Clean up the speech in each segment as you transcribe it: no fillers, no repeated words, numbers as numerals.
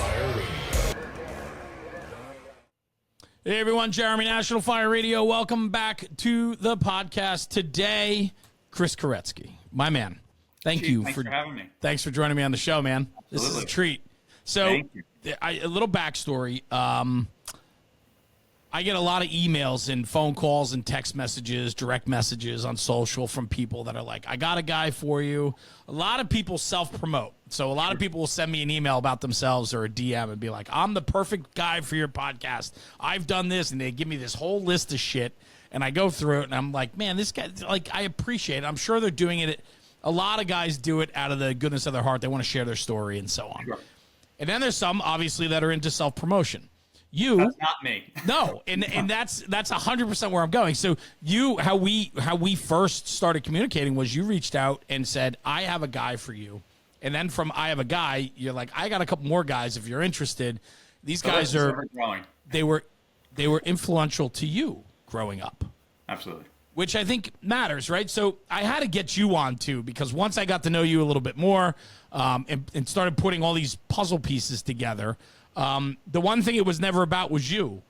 Fire Radio. Hey everyone, Jeremy, National Fire Radio. Welcome back to the podcast today. Chris Koretski, my man. Thanks for having me. Thanks for joining me on the show, man. Absolutely. This is a treat. So, a little backstory. I get a lot of emails and phone calls and text messages, direct messages on social from people that are like, I got a guy for you. A lot of people self-promote. So a lot of people will send me an email about themselves or a DM and be like, I'm the perfect guy for your podcast. I've done this. And they give me this whole list of shit. And I go through it and I'm like, man, this guy, like, I appreciate it. I'm sure they're doing it. A lot of guys do it out of the goodness of their heart. They want to share their story and so on. Sure. And then there's some, obviously, that are into self-promotion. That's not me. No, and that's 100% where I'm going. So how we first started communicating was you reached out and said, I have a guy for you. And then from I have a guy, you're like, I got a couple more guys if you're interested. These guys are growing. They were influential to you growing up. Absolutely. Which I think matters, right? So I had to get you on too, because once I got to know you a little bit more and started putting all these puzzle pieces together, the one thing it was never about was you.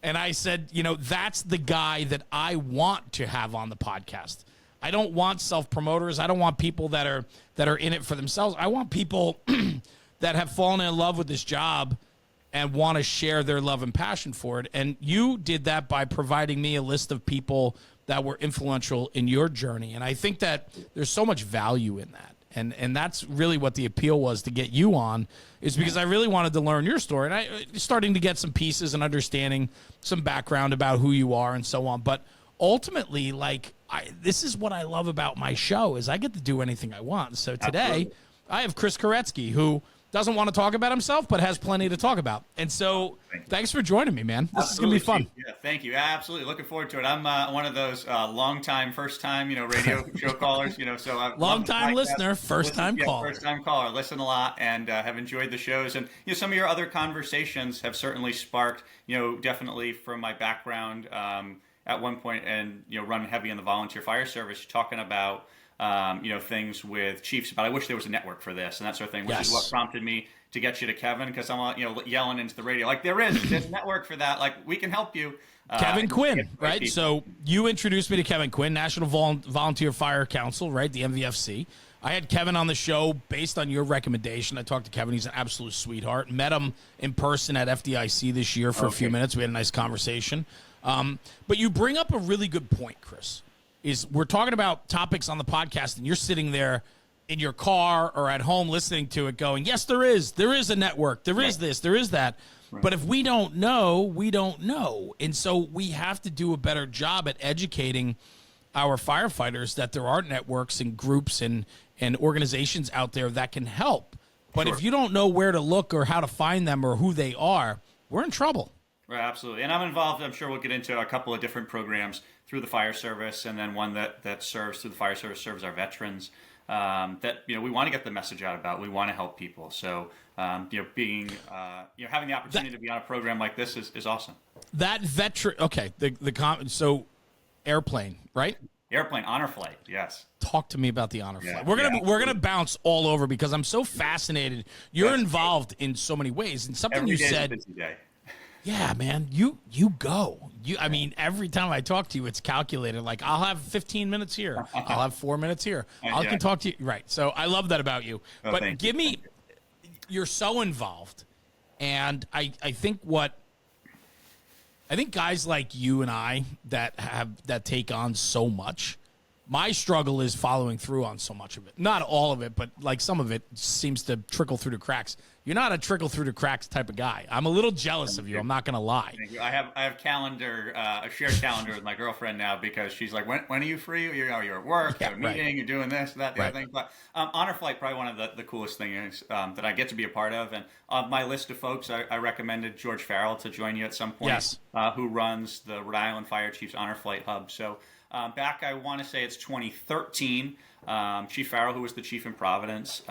And I said, that's the guy that I want to have on the podcast. I don't want self-promoters. I don't want people that are in it for themselves. I want people that have fallen in love with this job and want to share their love and passion for it. And you did that by providing me a list of people that were influential in your journey. And I think that there's so much value in that. And that's really what the appeal was to get you on, is because I really wanted to learn your story. And I starting to get some pieces and understanding some background about who you are and so on. But ultimately, this is what I love about my show, is I get to do anything I want. So today, I have Chris Koretski, who doesn't want to talk about himself, but has plenty to talk about. And so thanks for joining me, man. This is going to be fun. Yeah, thank you. Absolutely. Looking forward to it. I'm one of those long-time, first-time, radio show callers, so I've long-time listener, first-time caller. First-time caller. Listen a lot and have enjoyed the shows. And, some of your other conversations have certainly sparked, definitely from my background at one point and, run heavy in the volunteer fire service, talking about things with chiefs, but I wish there was a network for this and that sort of thing, which is what prompted me to get you to Kevin, because I'm, yelling into the radio, like, there's a network for that. Like, we can help you. Kevin Quinn, right? So you introduced me to Kevin Quinn, National Volunteer Fire Council, right? The MVFC. I had Kevin on the show based on your recommendation. I talked to Kevin. He's an absolute sweetheart. Met him in person at FDIC this year for a few minutes. We had a nice conversation. But you bring up a really good point, Chris. Is we're talking about topics on the podcast and you're sitting there in your car or at home listening to it going, yes, there is a network. There is this, there is that. Right. But if we don't know, we don't know. And so we have to do a better job at educating our firefighters that there are networks and groups and organizations out there that can help. But if you don't know where to look or how to find them or who they are, we're in trouble. Right, absolutely. And I'm involved, I'm sure we'll get into a couple of different programs through the fire service, and then one that serves through the fire service serves our veterans that, we want to get the message out about. We want to help people. So, being, having the opportunity to be on a program like this is awesome. That veteran, okay, so airplane, right? Airplane, honor flight, yes. Talk to me about the honor flight. We're gonna bounce all over because I'm so fascinated. You're involved in so many ways, and something you said. Every day. Yeah, man, you go. I mean, every time I talk to you, it's calculated. Like, I'll have 15 minutes here. I'll have 4 minutes here. I can talk to you. Right. So I love that about you. But give me, you're so involved. And I think guys like you and I that take on so much, my struggle is following through on so much of it. Not all of it, but like some of it seems to trickle through the cracks. You're not a trickle through the cracks type of guy. I'm a little jealous of you. I'm not going to lie. I have a shared calendar with my girlfriend now, because she's like, when are you free? You're at work, you're at a meeting, you're doing this, that, the other thing. But honor flight, probably one of the coolest things that I get to be a part of. And on my list of folks, I recommended George Farrell to join you at some point, who runs the Rhode Island Fire Chiefs Honor Flight Hub. So back, I want to say it's 2013, Chief Farrell, who was the chief in Providence,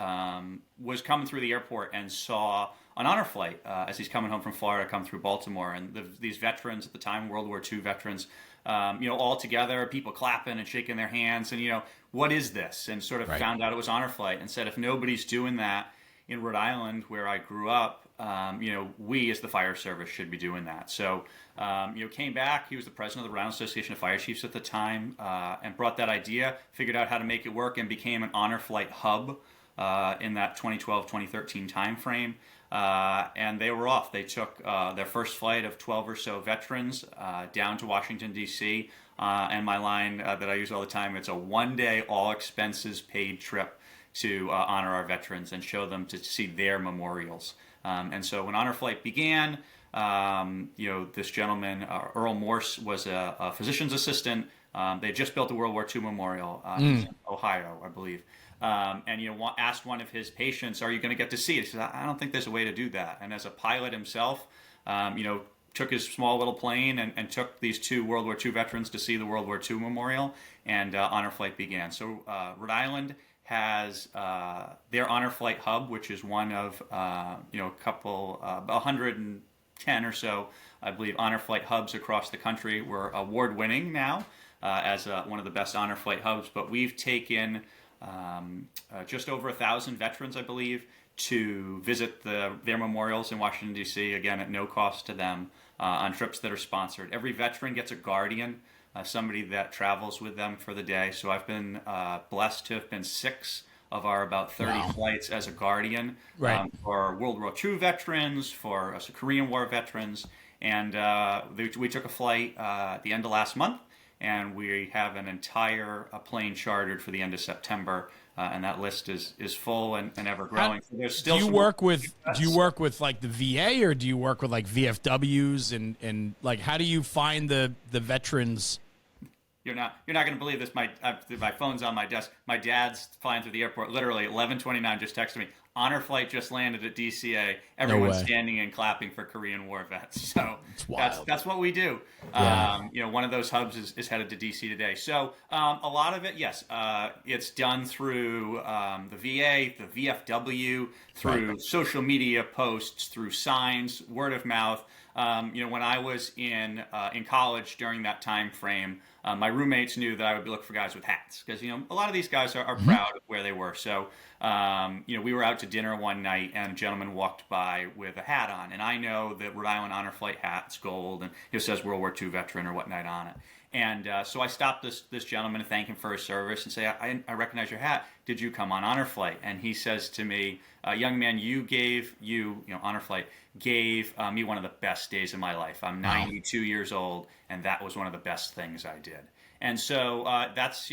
was coming through the airport and saw an honor flight as he's coming home from Florida, come through Baltimore. And these veterans at the time, World War II veterans, all together, people clapping and shaking their hands. And, what is this? And sort of found out it was honor flight and said, if nobody's doing that in Rhode Island, where I grew up, we as the fire service should be doing that. So, came back. He was the president of the Rhode Island Association of Fire Chiefs at the time, and brought that idea, figured out how to make it work, and became an honor flight hub in that 2012-2013 timeframe. And they were off. They took their first flight of 12 or so veterans down to Washington, D.C. And my line that I use all the time, it's a one-day, all expenses paid trip to honor our veterans and show them to see their memorials. And so when Honor Flight began, this gentleman, Earl Morse, was a physician's assistant. They just built the World War II memorial in Ohio, I believe. And asked one of his patients, "Are you going to get to see it?" He said, "I don't think there's a way to do that." And as a pilot himself, took his small little plane and took these two World War II veterans to see the World War II memorial, and Honor Flight began. So Rhode Island has their Honor Flight hub, which is one of a couple 110 or so, I believe, Honor Flight hubs across the country. We're award-winning now as one of the best Honor Flight hubs, but we've taken just over 1,000 veterans, I believe, to visit their memorials in Washington, D.C., again, at no cost to them, on trips that are sponsored. Every veteran gets a guardian, somebody that travels with them for the day. So I've been blessed to have been 6 of our about 30 flights as a guardian, for World War II veterans, for Korean War veterans. And we took a flight at the end of last month, and we have an entire plane chartered for the end of September, and that list is full and ever growing. So there's still do you work with like the VA, or do you work with like VFWs, and like how do you find the veterans? You're not going to believe this. My phone's on my desk. My dad's flying through the airport. Literally, 11:29 just texted me. Honor Flight just landed at DCA. Everyone's standing and clapping for Korean War vets. So that's what we do. Yeah. One of those hubs is headed to DC today. So a lot of it, yes, it's done through the VA, the VFW, through social media posts, through signs, word of mouth. When I was in college during that time frame, my roommates knew that I would be looking for guys with hats, because a lot of these guys are proud of where they were. So we were out to dinner one night, and a gentleman walked by with a hat on, and I know that Rhode Island Honor Flight hat's gold, and it says World War II veteran or whatnot on it. And so I stopped this gentleman to thank him for his service and say, I recognize your hat. Did you come on Honor Flight? And he says to me, young man, Honor Flight gave me one of the best days of my life. I'm 92 years old, and that was one of the best things I did. And so that's,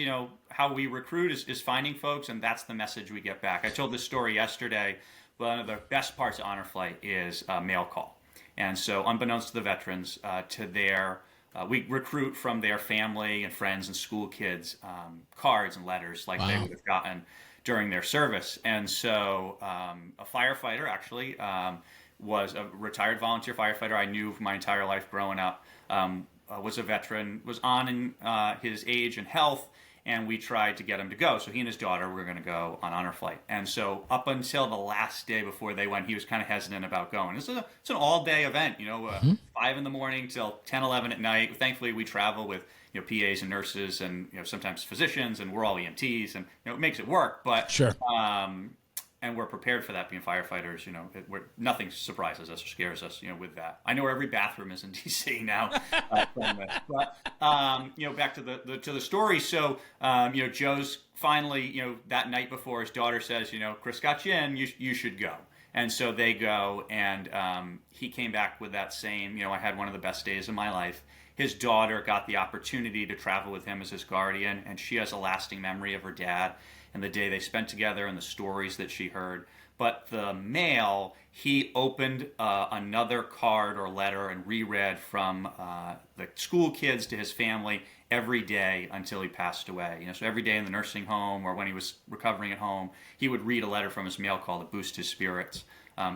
how we recruit is finding folks, and that's the message we get back. I told this story yesterday. One of the best parts of Honor Flight is mail call. And so unbeknownst to the veterans, we recruit from their family and friends and school kids cards and letters like they would have gotten during their service. And so a firefighter actually was a retired volunteer firefighter I knew my entire life growing up, was a veteran, was on in his age and health, and we tried to get him to go. So he and his daughter were going to go on Honor Flight. And so up until the last day before they went, he was kind of hesitant about going. It's an all-day event, 5 in the morning till 10, 11 at night. Thankfully, we travel with PAs and nurses and sometimes physicians, and we're all EMTs, and it makes it work. But sure. And we're prepared for that being firefighters. Nothing surprises us or scares us. With that, I know where every bathroom is in DC now. But back to the story. So Joe's finally that night before, his daughter says, Chris got you in. You should go. And so they go, and he came back with that same. I had one of the best days of my life. His daughter got the opportunity to travel with him as his guardian, and she has a lasting memory of her dad and the day they spent together and the stories that she heard. But the mail, he opened another card or letter and reread from the school kids to his family every day until he passed away. So every day in the nursing home or when he was recovering at home, he would read a letter from his mail call to boost his spirits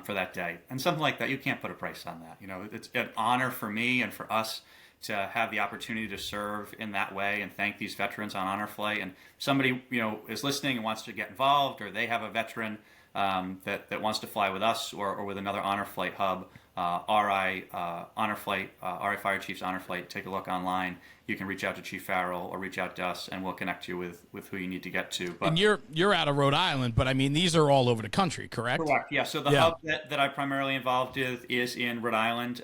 for that day. And something like that, you can't put a price on that. It's an honor for me and for us to have the opportunity to serve in that way and thank these veterans on Honor Flight. And somebody, is listening and wants to get involved, or they have a veteran that wants to fly with us or with another Honor Flight hub, RI Honor Flight, RI Fire Chief's Honor Flight. Take a look online. You can reach out to Chief Farrell or reach out to us, and we'll connect you with who you need to get to. But and you're out of Rhode Island, but I mean, these are all over the country, correct? correct. Yeah. So the hub that I'm primarily involved with is in Rhode Island.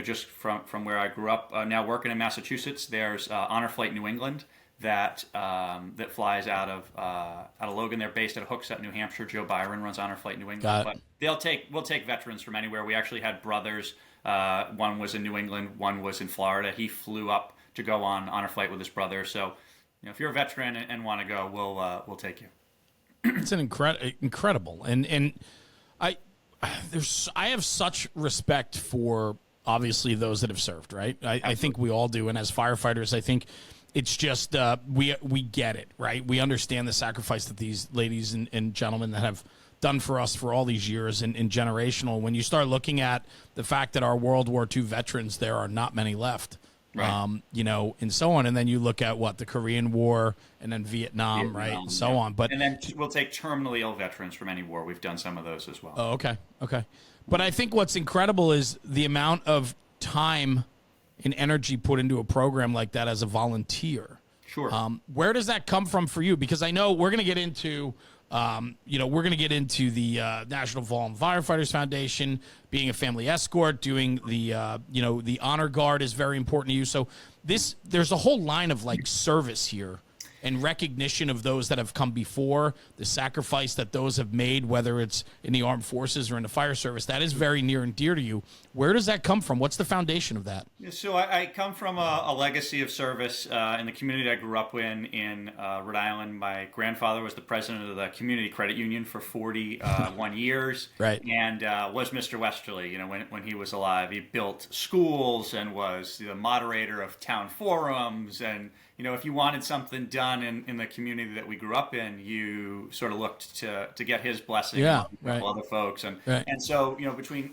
Just from where I grew up. Now working in Massachusetts, there's Honor Flight New England that flies out of Logan. They're based at Hooksett, New Hampshire. Joe Byron runs Honor Flight New England. But we'll take veterans from anywhere. We actually had brothers. One was in New England, one was in Florida. He flew up to go on Honor Flight with his brother. So, if you're a veteran and want to go, we'll take you. It's an incredible, and I have such respect for obviously those that have served. Right, I think we all do, and as firefighters, I think it's just we get it, right? We understand the sacrifice that these ladies and gentlemen that have done for us for all these years and generational. When you start looking at the fact that our World War II veterans, there are not many left. Right. And so on. And then you look at the Korean War and then Vietnam, right? And so on. But and then we'll take terminally ill veterans from any war. We've done some of those as well. Oh, okay. But I think what's incredible is the amount of time and energy put into a program like that as a volunteer. Sure. Where does that come from for you? Because I know we're going to get into the National Fallen Firefighters Foundation, being a family escort, doing the honor guard is very important to you. So there's a whole line of service here and recognition of those that have come before, the sacrifice that those have made, whether it's in the armed forces or in the fire service. That is very near and dear to you. Where does that come from? What's the foundation of that? So I come from a legacy of service in the community I grew up in Rhode Island. My grandfather was the president of the Community Credit Union for 41 years, right? And was Mr. Westerly. When he was alive, he built schools and was the moderator of town forums. And if you wanted something done in the community that we grew up in, you sort of looked to get his blessing. Yeah, right. Other folks, and so between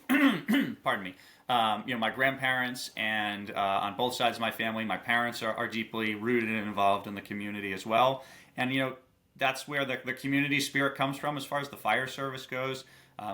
pardon me. My grandparents and on both sides of my family, my parents are deeply rooted and involved in the community as well. And, that's where the community spirit comes from as far as the fire service goes.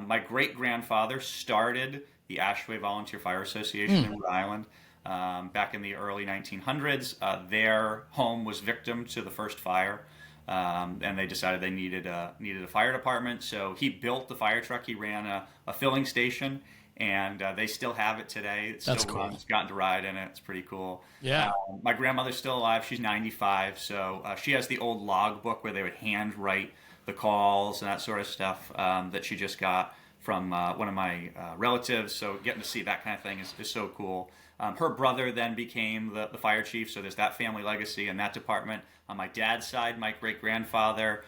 My great-grandfather started the Ashway Volunteer Fire Association in Rhode Island back in the early 1900s. Their home was victim to the first fire. And they decided they needed a fire department. So he built the fire truck. He ran a filling station. And they still have it today. It still runs. Gotten to ride in it. It's pretty cool. Yeah. My grandmother's still alive. She's 95. So she has the old log book where they would hand write the calls and that sort of stuff that she just got from one of my relatives. So getting to see that kind of thing is so cool. Her brother then became the fire chief. So there's that family legacy in that department. On my dad's side, my great-grandfather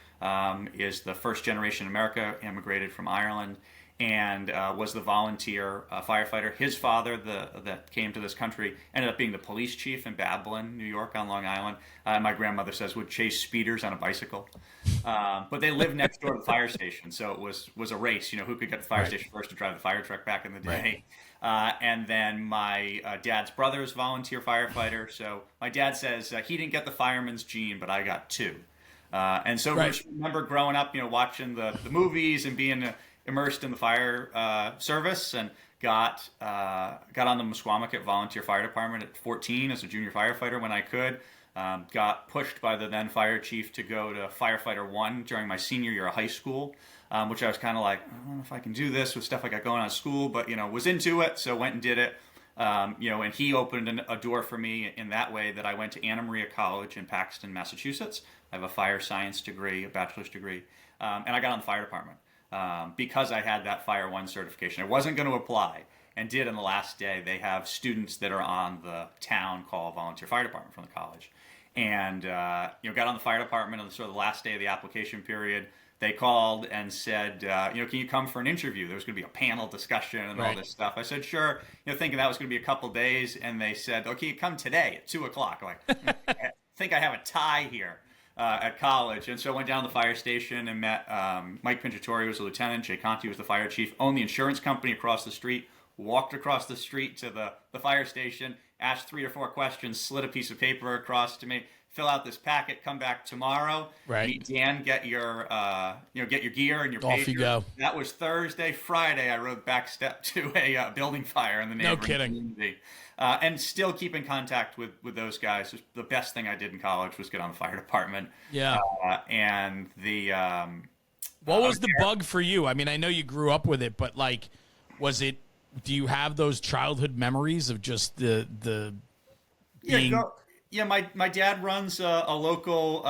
is the first generation America, immigrated from Ireland, and was the volunteer firefighter. His father, that came to this country, ended up being the police chief in Babylon, New York, on Long Island. My grandmother says would chase speeders on a bicycle. But they lived next door to the fire station, so it was a race. Who could get the fire station first to drive the fire truck back in the day. And then my dad's brother is a volunteer firefighter. So my dad says he didn't get the fireman's gene, but I got two. And so I remember growing up, watching the movies and being immersed in the fire service, and got on the Musquamacut Volunteer Fire Department at 14 as a junior firefighter when I could. Got pushed by the then fire chief to go to Firefighter 1 during my senior year of high school, which I was kind of like, I don't know if I can do this with stuff I got going on at school, but, was into it, so went and did it. And he opened a door for me in that way that I went to Anna Maria College in Paxton, Massachusetts. I have a fire science degree, a bachelor's degree, and I got on the fire department. Because I had that Fire 1 certification. I wasn't going to apply, and did on the last day. They have students that are on the town call volunteer fire department from the college. And, got on the fire department on sort of the last day of the application period. They called and said, can you come for an interview? There was going to be a panel discussion and all this stuff. I said, sure, thinking that was going to be a couple days. And they said, okay, come today at 2 o'clock. I'm like, I think I have a tie here. At college, and so I went down to the fire station and met Mike Pinchatori, who was a lieutenant. Jay Conti was the fire chief. Owned the insurance company across the street. Walked across the street to the fire station. Asked 3 or 4 questions. Slid a piece of paper across to me. fill out this packet, come back tomorrow. Right. Meet Dan, get your get your gear and your pager. Off you go. That was Thursday. Friday, I rode back step to a building fire in the neighboring community. And still keep in contact with those guys. The best thing I did in college was get on the fire department. Yeah. And the what was the bug for you? I mean, I know you grew up with it, but like, was it? Do you have those childhood memories of just the being? Yeah, my dad runs a local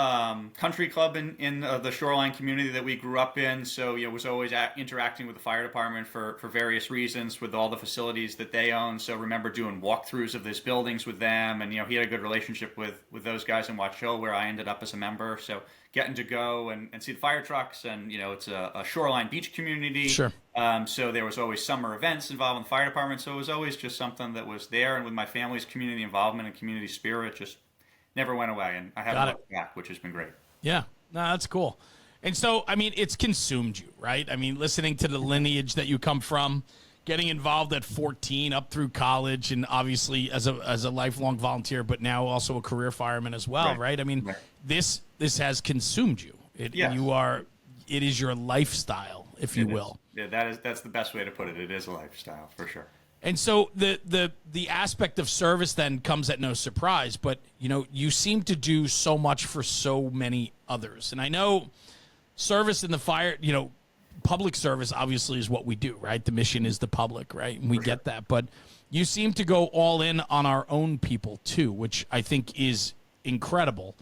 country club in the shoreline community that we grew up in. So was always interacting with the fire department for various reasons with all the facilities that they own. So remember doing walkthroughs of these buildings with them, and he had a good relationship with those guys in Watch Hill, where I ended up as a member. So getting to go and see the fire trucks, and it's a shoreline beach community. Sure. So there was always summer events involving the fire department. So it was always just something that was there, and with my family's community involvement and community spirit, just never went away. And I haven't looked back, which has been great. Yeah, no, that's cool. And so, I mean, it's consumed you, right? I mean, listening to the lineage that you come from, getting involved at 14 up through college, and obviously as a lifelong volunteer, but now also a career fireman as well, right? I mean, this has consumed you. It is your lifestyle, if you will. Yeah, that's the best way to put it. It is a lifestyle for sure. And so the aspect of service then comes at no surprise, but you seem to do so much for so many others. And I know service in the fire, public service obviously is what we do, right? The mission is the public, right? And we get that. But you seem to go all in on our own people too, which I think is incredible,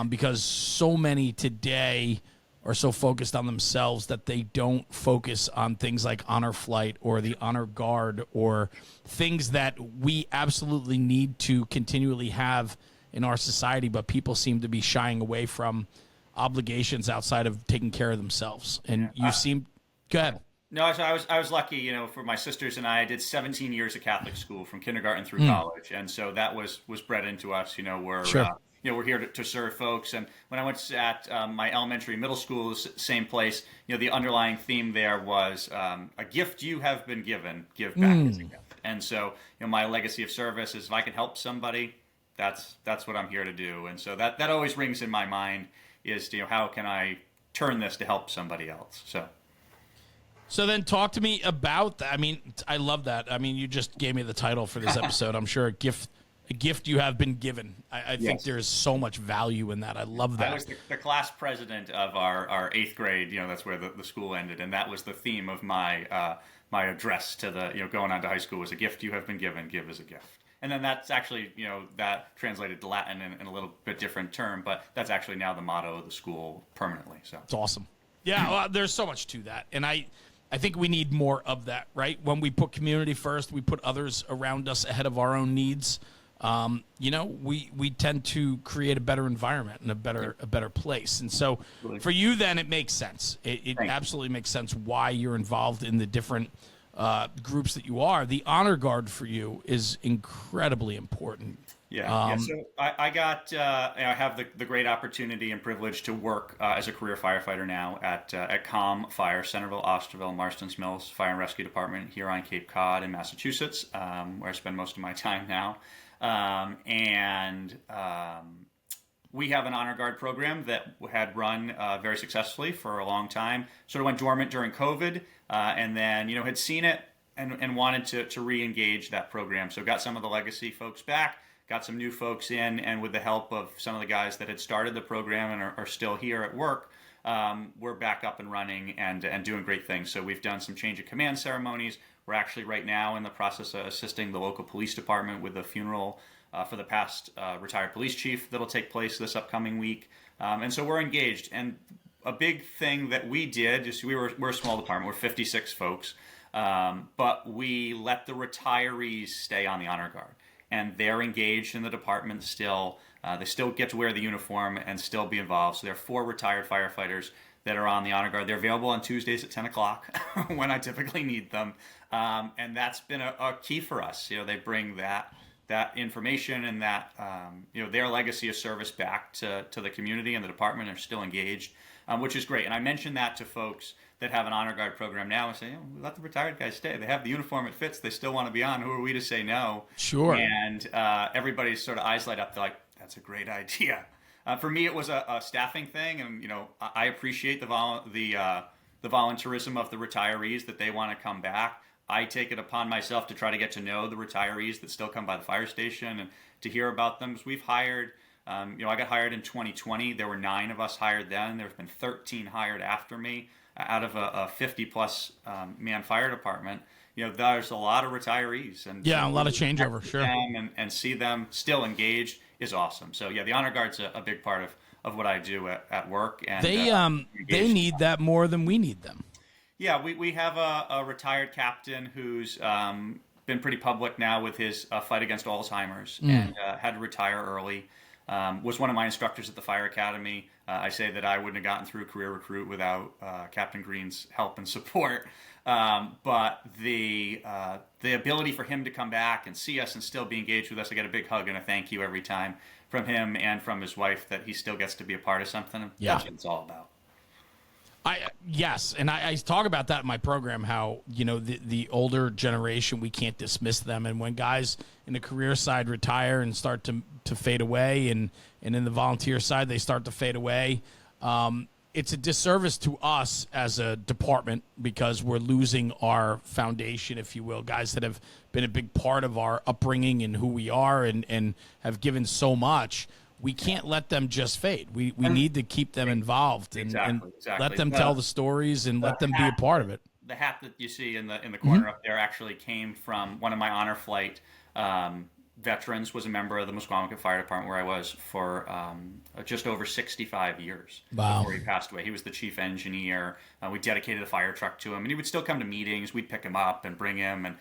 because so many today are so focused on themselves that they don't focus on things like honor flight or the honor guard, or things that we absolutely need to continually have in our society, but people seem to be shying away from obligations outside of taking care of themselves. And you seem go ahead. No, so I was lucky, for my sisters and I did 17 years of Catholic school from kindergarten through college, and so that was bred into us. We're sure. We're here to serve folks. And when I went at my elementary and middle school, same place, the underlying theme there was a gift you have been given, give back as a gift. And so, my legacy of service is if I can help somebody, that's what I'm here to do. And so that always rings in my mind is, how can I turn this to help somebody else? So then talk to me about that. I mean, I love that. I mean, you just gave me the title for this episode. I'm sure a gift you have been given. I think there's so much value in that. I love that. I was the class president of our 8th grade. That's where the school ended, and that was the theme of my my address to the going on to high school was a gift you have been given, give as a gift. And then that's actually that translated to Latin in a little bit different term, but that's actually now the motto of the school permanently. So it's awesome. Yeah, well, there's so much to that, and I think we need more of that. Right, when we put community first, we put others around us ahead of our own needs. We tend to create a better environment and a better place. And so for you, then it makes sense. It absolutely makes sense why you're involved in the different groups that you are. The honor guard for you is incredibly important. So I have the great opportunity and privilege to work as a career firefighter now at COM Fire, Centerville, Osterville, Marston's Mills Fire and Rescue Department here on Cape Cod in Massachusetts, where I spend most of my time now. We have an honor guard program that had run very successfully for a long time. Sort of went dormant during COVID, and then had seen it and wanted to re-engage that program. So got some of the legacy folks back, got some new folks in, and with the help of some of the guys that had started the program and are still here at work, we're back up and running and doing great things. So we've done some change of command ceremonies. We're actually right now in the process of assisting the local police department with the funeral for the past retired police chief that'll take place this upcoming week. And so we're engaged. And a big thing that we did is we're a small department. We're 56 folks, but we let the retirees stay on the honor guard. And they're engaged in the department still. They still get to wear the uniform and still be involved. So there are 4 retired firefighters that are on the honor guard. They're available on Tuesdays at 10 o'clock when I typically need them. And that's been a key for us. They bring that information and that, their legacy of service back to the community, and the department are still engaged, which is great. And I mention that to folks that have an honor guard program now and say, let the retired guys stay. They have the uniform, it fits. They still want to be on. Who are we to say no? Sure. And everybody's sort of eyes light up. They're like, that's a great idea. For me, it was a staffing thing, and I appreciate the volunteerism of the retirees that they want to come back. I take it upon myself to try to get to know the retirees that still come by the fire station and to hear about them. Because we've hired, I got hired in 2020. There were 9 of us hired then. There's been 13 hired after me out of a 50 plus man fire department. There's a lot of retirees, and yeah, a lot of changeover, sure. And see them still engaged is awesome. So yeah, the honor guard's a big part of what I do at work. And they need that more than we need them. Yeah, we have a retired captain who's been pretty public now with his fight against Alzheimer's and had to retire early. Was one of my instructors at the Fire Academy. I say that I wouldn't have gotten through Career Recruit without Captain Green's help and support. But the ability for him to come back and see us and still be engaged with us, I get a big hug and a thank you every time from him and from his wife that he still gets to be a part of something. Yeah. That's what it's all about. Yes, and I talk about that in my program, how the older generation, we can't dismiss them, and when guys in the career side retire and start to fade away, and in the volunteer side they start to fade away, it's a disservice to us as a department because we're losing our foundation, if you will, guys that have been a big part of our upbringing and who we are and have given so much. We can't let them just fade. We need to keep them involved and let them tell the stories and let them be a part of it. The hat that you see in the corner up there actually came from one of my honor flight veterans. Was a member of the Musqueam Fire Department where I was for just over 65 years before he passed away. He was the chief engineer. We dedicated a fire truck to him, and he would still come to meetings. We'd pick him up and bring him. And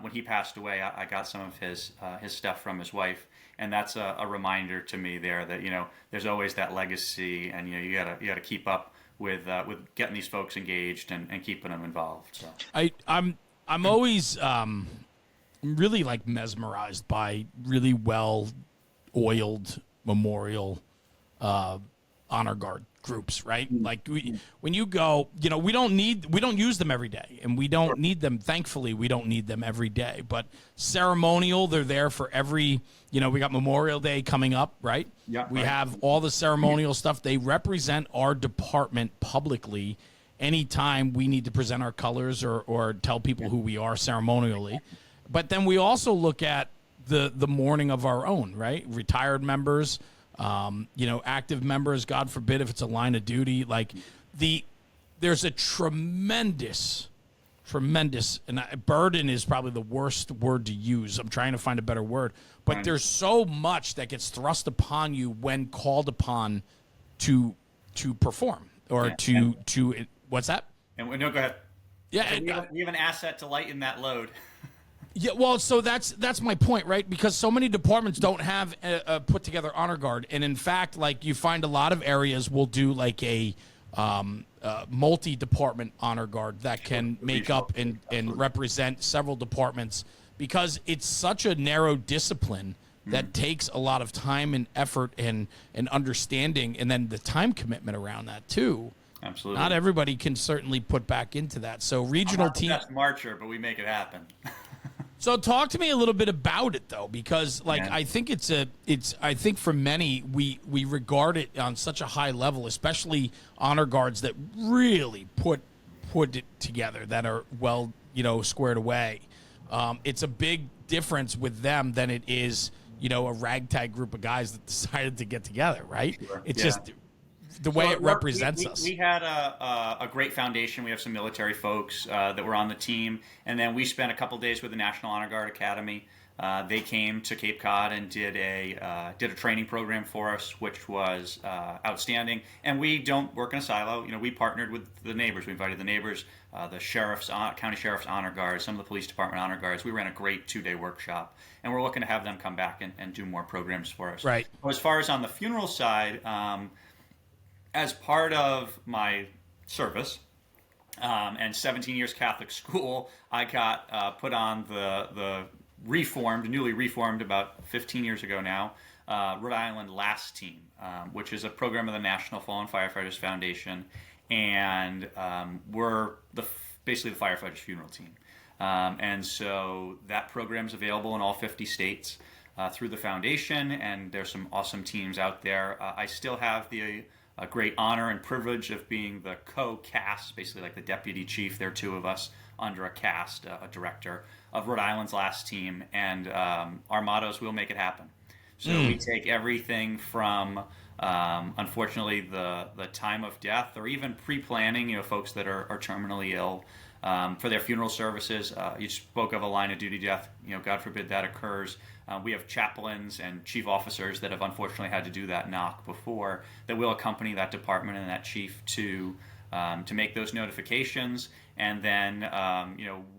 when he passed away, I got some of his stuff from his wife. And that's a reminder to me there that there's always that legacy, and you gotta keep up with getting these folks engaged and keeping them involved. So I'm always really mesmerized by really well oiled memorial honor guard groups, right? When you go, we don't use them every day, and we don't need them. Thankfully, we don't need them every day, but ceremonial, they're there for every, we got Memorial Day coming up, right? Yeah. We have all the ceremonial stuff. They represent our department publicly anytime we need to present our colors or tell people who we are ceremonially. But then we also look at the mourning of our own, right? Retired members, active members, God forbid if it's a line of duty, there's a tremendous, and burden is probably the worst word to use. I'm trying to find a better word, but there's so much that gets thrust upon you when called upon to perform or to what's that? And no, go ahead. Yeah. So we have an asset to lighten that load. Yeah, well, so that's my point, right? Because so many departments don't have a put together honor guard, and in fact, you find a lot of areas will do a multi-department honor guard that can make up and represent several departments, because it's such a narrow discipline that takes a lot of time and effort and understanding, and then the time commitment around that too. Absolutely. Not everybody can certainly put back into that. So regional team. That's marcher, but we make it happen. So talk to me a little bit about it, though, because I think I think for many we regard it on such a high level, especially honor guards that really put it together, that are well squared away. It's a big difference with them than it is a ragtag group of guys that decided to get together, right? Sure. It's just the way it represents us. We had a great foundation. We have some military folks that were on the team, and then we spent a couple days with the National Honor Guard Academy. They came to Cape Cod and did a training program for us, which was outstanding. And we don't work in a silo. We partnered with the neighbors. We invited the neighbors, the county sheriff's honor guards, some of the police department honor guards. We ran a great 2-day workshop, and we're looking to have them come back and do more programs for us. Right. As far as on the funeral side. As part of my service and 17 years Catholic school, I got put on the newly reformed about 15 years ago now, Rhode Island Last Team, which is a program of the National Fallen Firefighters Foundation, and we're basically the firefighters' funeral team. And so that program is available in all 50 states. through the foundation, and there's some awesome teams out there. I still have the great honor and privilege of being the co-cast, basically like the deputy chief. There are two of us under a cast, a director of Rhode Island's last team, and our motto is "We'll make it happen." So we take everything from, unfortunately, the time of death, or even pre-planning, folks that are terminally ill, for their funeral services. You spoke of a line of duty death. God forbid that occurs. We have chaplains and chief officers that have unfortunately had to do that knock before, that will accompany that department and that chief to make those notifications. And then,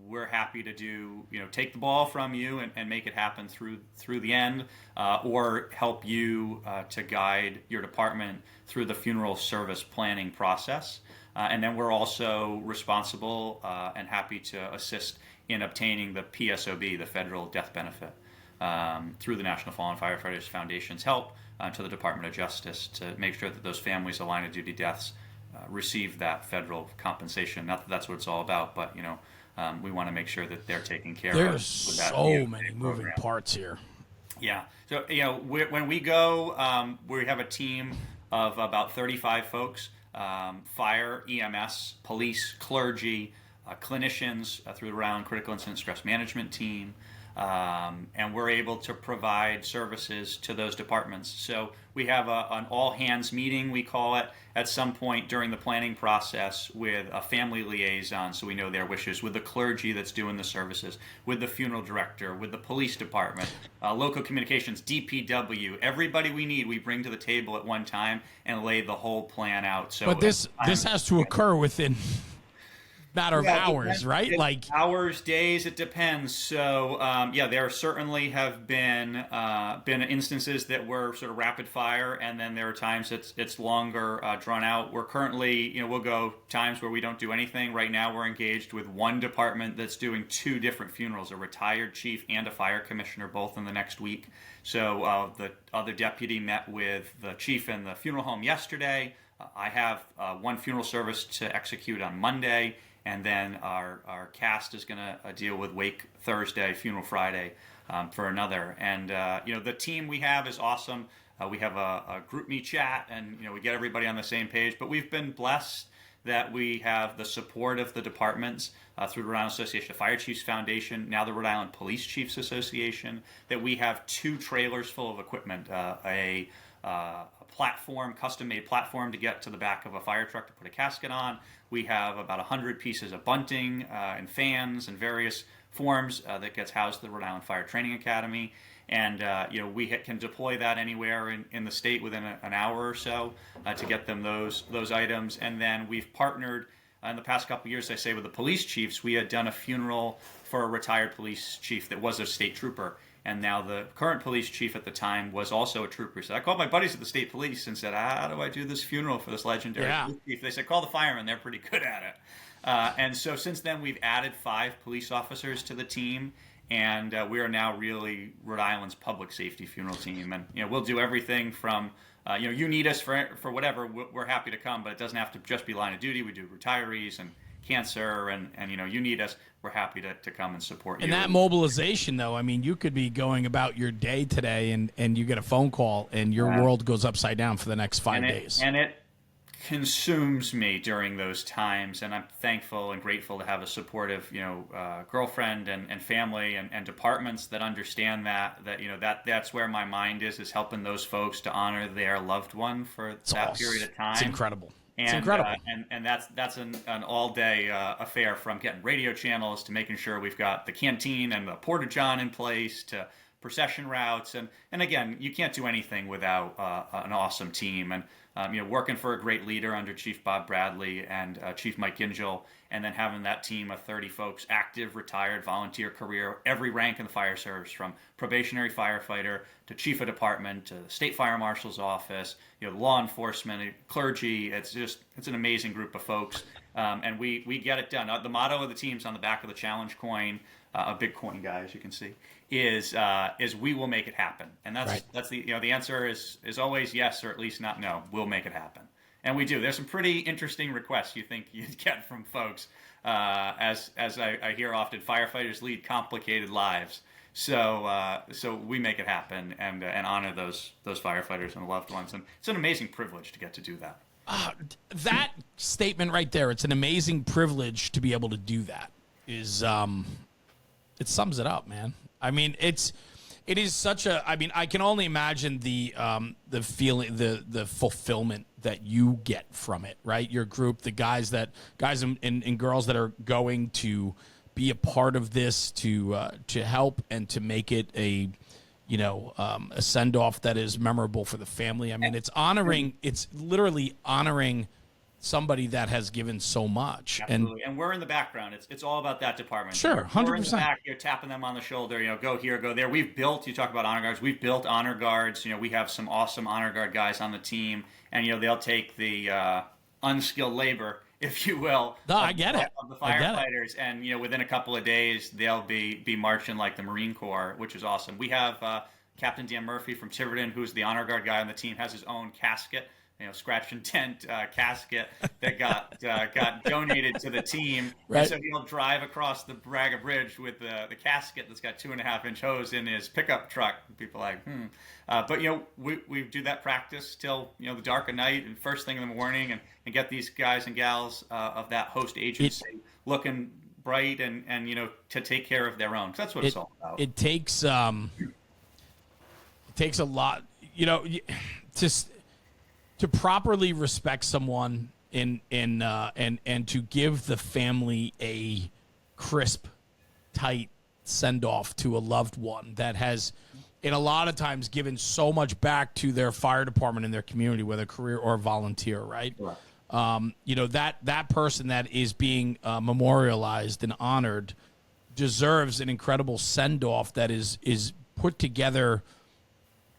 we're happy to take the ball from you and make it happen through the end, or help you to guide your department through the funeral service planning process. And then we're also responsible and happy to assist in obtaining the PSOB, the Federal Death Benefit, through the National Fallen Firefighters Foundation's help to the Department of Justice, to make sure that those families of line of duty deaths receive that federal compensation. Not that that's what it's all about, but we want to make sure that they're taken care of. There's so many moving parts here. Yeah. So when we go, we have a team of about 35 folks: fire, EMS, police, clergy, clinicians through the Rhode Island Critical Incident Stress Management team. And we're able to provide services to those departments. So we have an all-hands meeting, we call it, at some point during the planning process, with a family liaison, so we know their wishes, with the clergy that's doing the services, with the funeral director, with the police department, local communications, DPW, everybody we need, we bring to the table at one time and lay the whole plan out. So, but this has to occur within matter of hours, right? Like hours, days, it depends. So there certainly have been instances that were sort of rapid fire, and then there are times it's longer, drawn out. We're currently, we'll go times where we don't do anything. Right now we're engaged with one department that's doing two different funerals, a retired chief and a fire commissioner, both in the next week. So the other deputy met with the chief in the funeral home yesterday. I have one funeral service to execute on Monday. And then our cast is going to deal with wake Thursday, funeral Friday, for another. And the team we have is awesome. We have a group me chat, and we get everybody on the same page. But we've been blessed that we have the support of the departments through the Rhode Island Association of Fire Chiefs Foundation, now the Rhode Island Police Chiefs Association. That we have 2 trailers full of equipment, a platform, custom-made platform to get to the back of a fire truck to put a casket on. We have about 100 pieces of bunting and fans in various forms that gets housed at the Rhode Island Fire Training Academy. And we can deploy that anywhere in the state within an hour or so to get them those items. And then we've partnered in the past couple of years, I say, with the police chiefs. We had done a funeral for a retired police chief that was a state trooper. And now the current police chief at the time was also a trooper. So I called my buddies at the state police and said, how do I do this funeral for this legendary police chief? They said, call the firemen. They're pretty good at it. And so since then, we've added 5 police officers to the team. And we are now really Rhode Island's public safety funeral team. And, we'll do everything from, you need us for whatever. We're happy to come, but it doesn't have to just be line of duty. We do retirees and cancer, and you need us, we're happy to come and support you. And that mobilization, though, I mean, you could be going about your day today, and you get a phone call, and your world goes upside down for the next 5 days. And it consumes me during those times, and I'm thankful and grateful to have a supportive, girlfriend and family and departments that understand that's where my mind is helping those folks to honor their loved one for that period of time. It's incredible. It's incredible. And that's an all-day affair, from getting radio channels to making sure we've got the canteen and the porta-john in place to procession routes. And again, you can't do anything without an awesome team. And working for a great leader under Chief Bob Bradley and Chief Mike Gingell, and then having that team of 30 folks, active, retired, volunteer career, every rank in the fire service, from probationary firefighter to chief of department to the state fire marshal's office, law enforcement, clergy. It's an amazing group of folks, and we get it done. The motto of the team's on the back of the challenge coin, a big coin, guy, as you can see, is we will make it happen. And that's the the answer is always yes, or at least not no. We'll make it happen. And we do. There's some pretty interesting requests you think you'd get from folks. As I hear often, firefighters lead complicated lives. So we make it happen and honor those firefighters and loved ones, and it's an amazing privilege to get to do that. That statement right there, it's an amazing privilege to be able to do that, is it sums it up, man. I mean, it is such a, I mean, I can only imagine the feeling, the fulfillment that you get from it, right? Your group, the guys and girls that are going to be a part of this, to help and to make it a send off that is memorable for the family. I mean, it's literally honoring somebody that has given so much. Absolutely. And we're in the background. It's all about that department. Sure, 100%. We're in the back, you're tapping them on the shoulder, go here, go there. You talk about honor guards. We've built honor guards. We have some awesome honor guard guys on the team, and they'll take the unskilled labor, if you will, I get it. Of the firefighters, and within a couple of days they'll be marching like the Marine Corps, which is awesome. We have Captain Dan Murphy from Tiverton, who's the honor guard guy on the team, has his own casket, scratch and dent casket that got donated to the team. Right. And so he'll drive across the Braga Bridge with the casket that's got 2.5-inch hose in his pickup truck. People are like, but we do that practice till the dark of night and first thing in the morning, and get these guys and gals of that host agency looking bright and to take care of their own. 'Cause that's what it's all about. It takes a lot, to properly respect someone and to give the family a crisp, tight send off to a loved one that has, in a lot of times, given so much back to their fire department and their community, whether career or volunteer, right? Right. That person that is being memorialized and honored deserves an incredible send off that is put together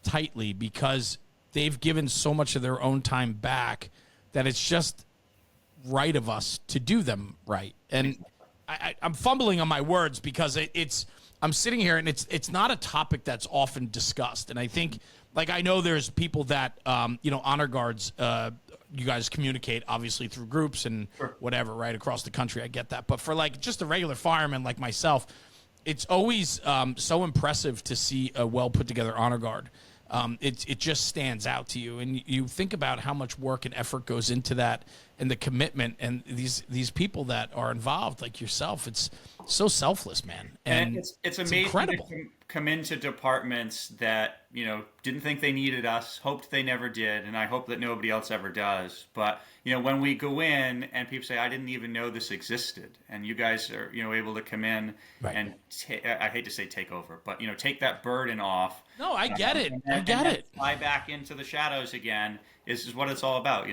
tightly, because they've given so much of their own time back that it's just right of us to do them right. And I'm fumbling on my words because I'm sitting here and it's not a topic that's often discussed. And I think, I know there's people that, honor guards, you guys communicate obviously through groups and whatever, right, across the country. I get that. But for just a regular fireman like myself, it's always so impressive to see a well put together honor guard. It just stands out to you, and you think about how much work and effort goes into that, and the commitment, and these people that are involved, like yourself. It's so selfless, man, and it's amazing incredible. To come into departments that didn't think they needed us, hoped they never did, and I hope that nobody else ever does. But when we go in and people say, I didn't even know this existed, and you guys are able to come in and I hate to say take over, but take that burden off. No, I get it. I get it. Fly back into the shadows again is what it's all about.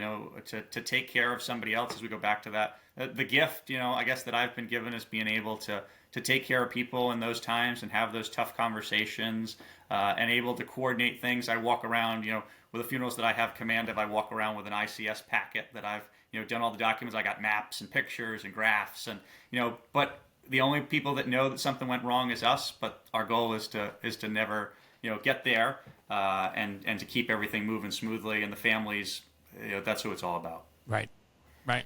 To take care of somebody else, as we go back to that. The gift, I guess, that I've been given is being able to take care of people in those times and have those tough conversations, and able to coordinate things. I walk around, with the funerals that I have command of, I walk around with an ICS packet that I've, done all the documents. I got maps and pictures and graphs, and but the only people that know that something went wrong is us. But our goal is to never get there, and to keep everything moving smoothly, and the families, that's who it's all about. Right.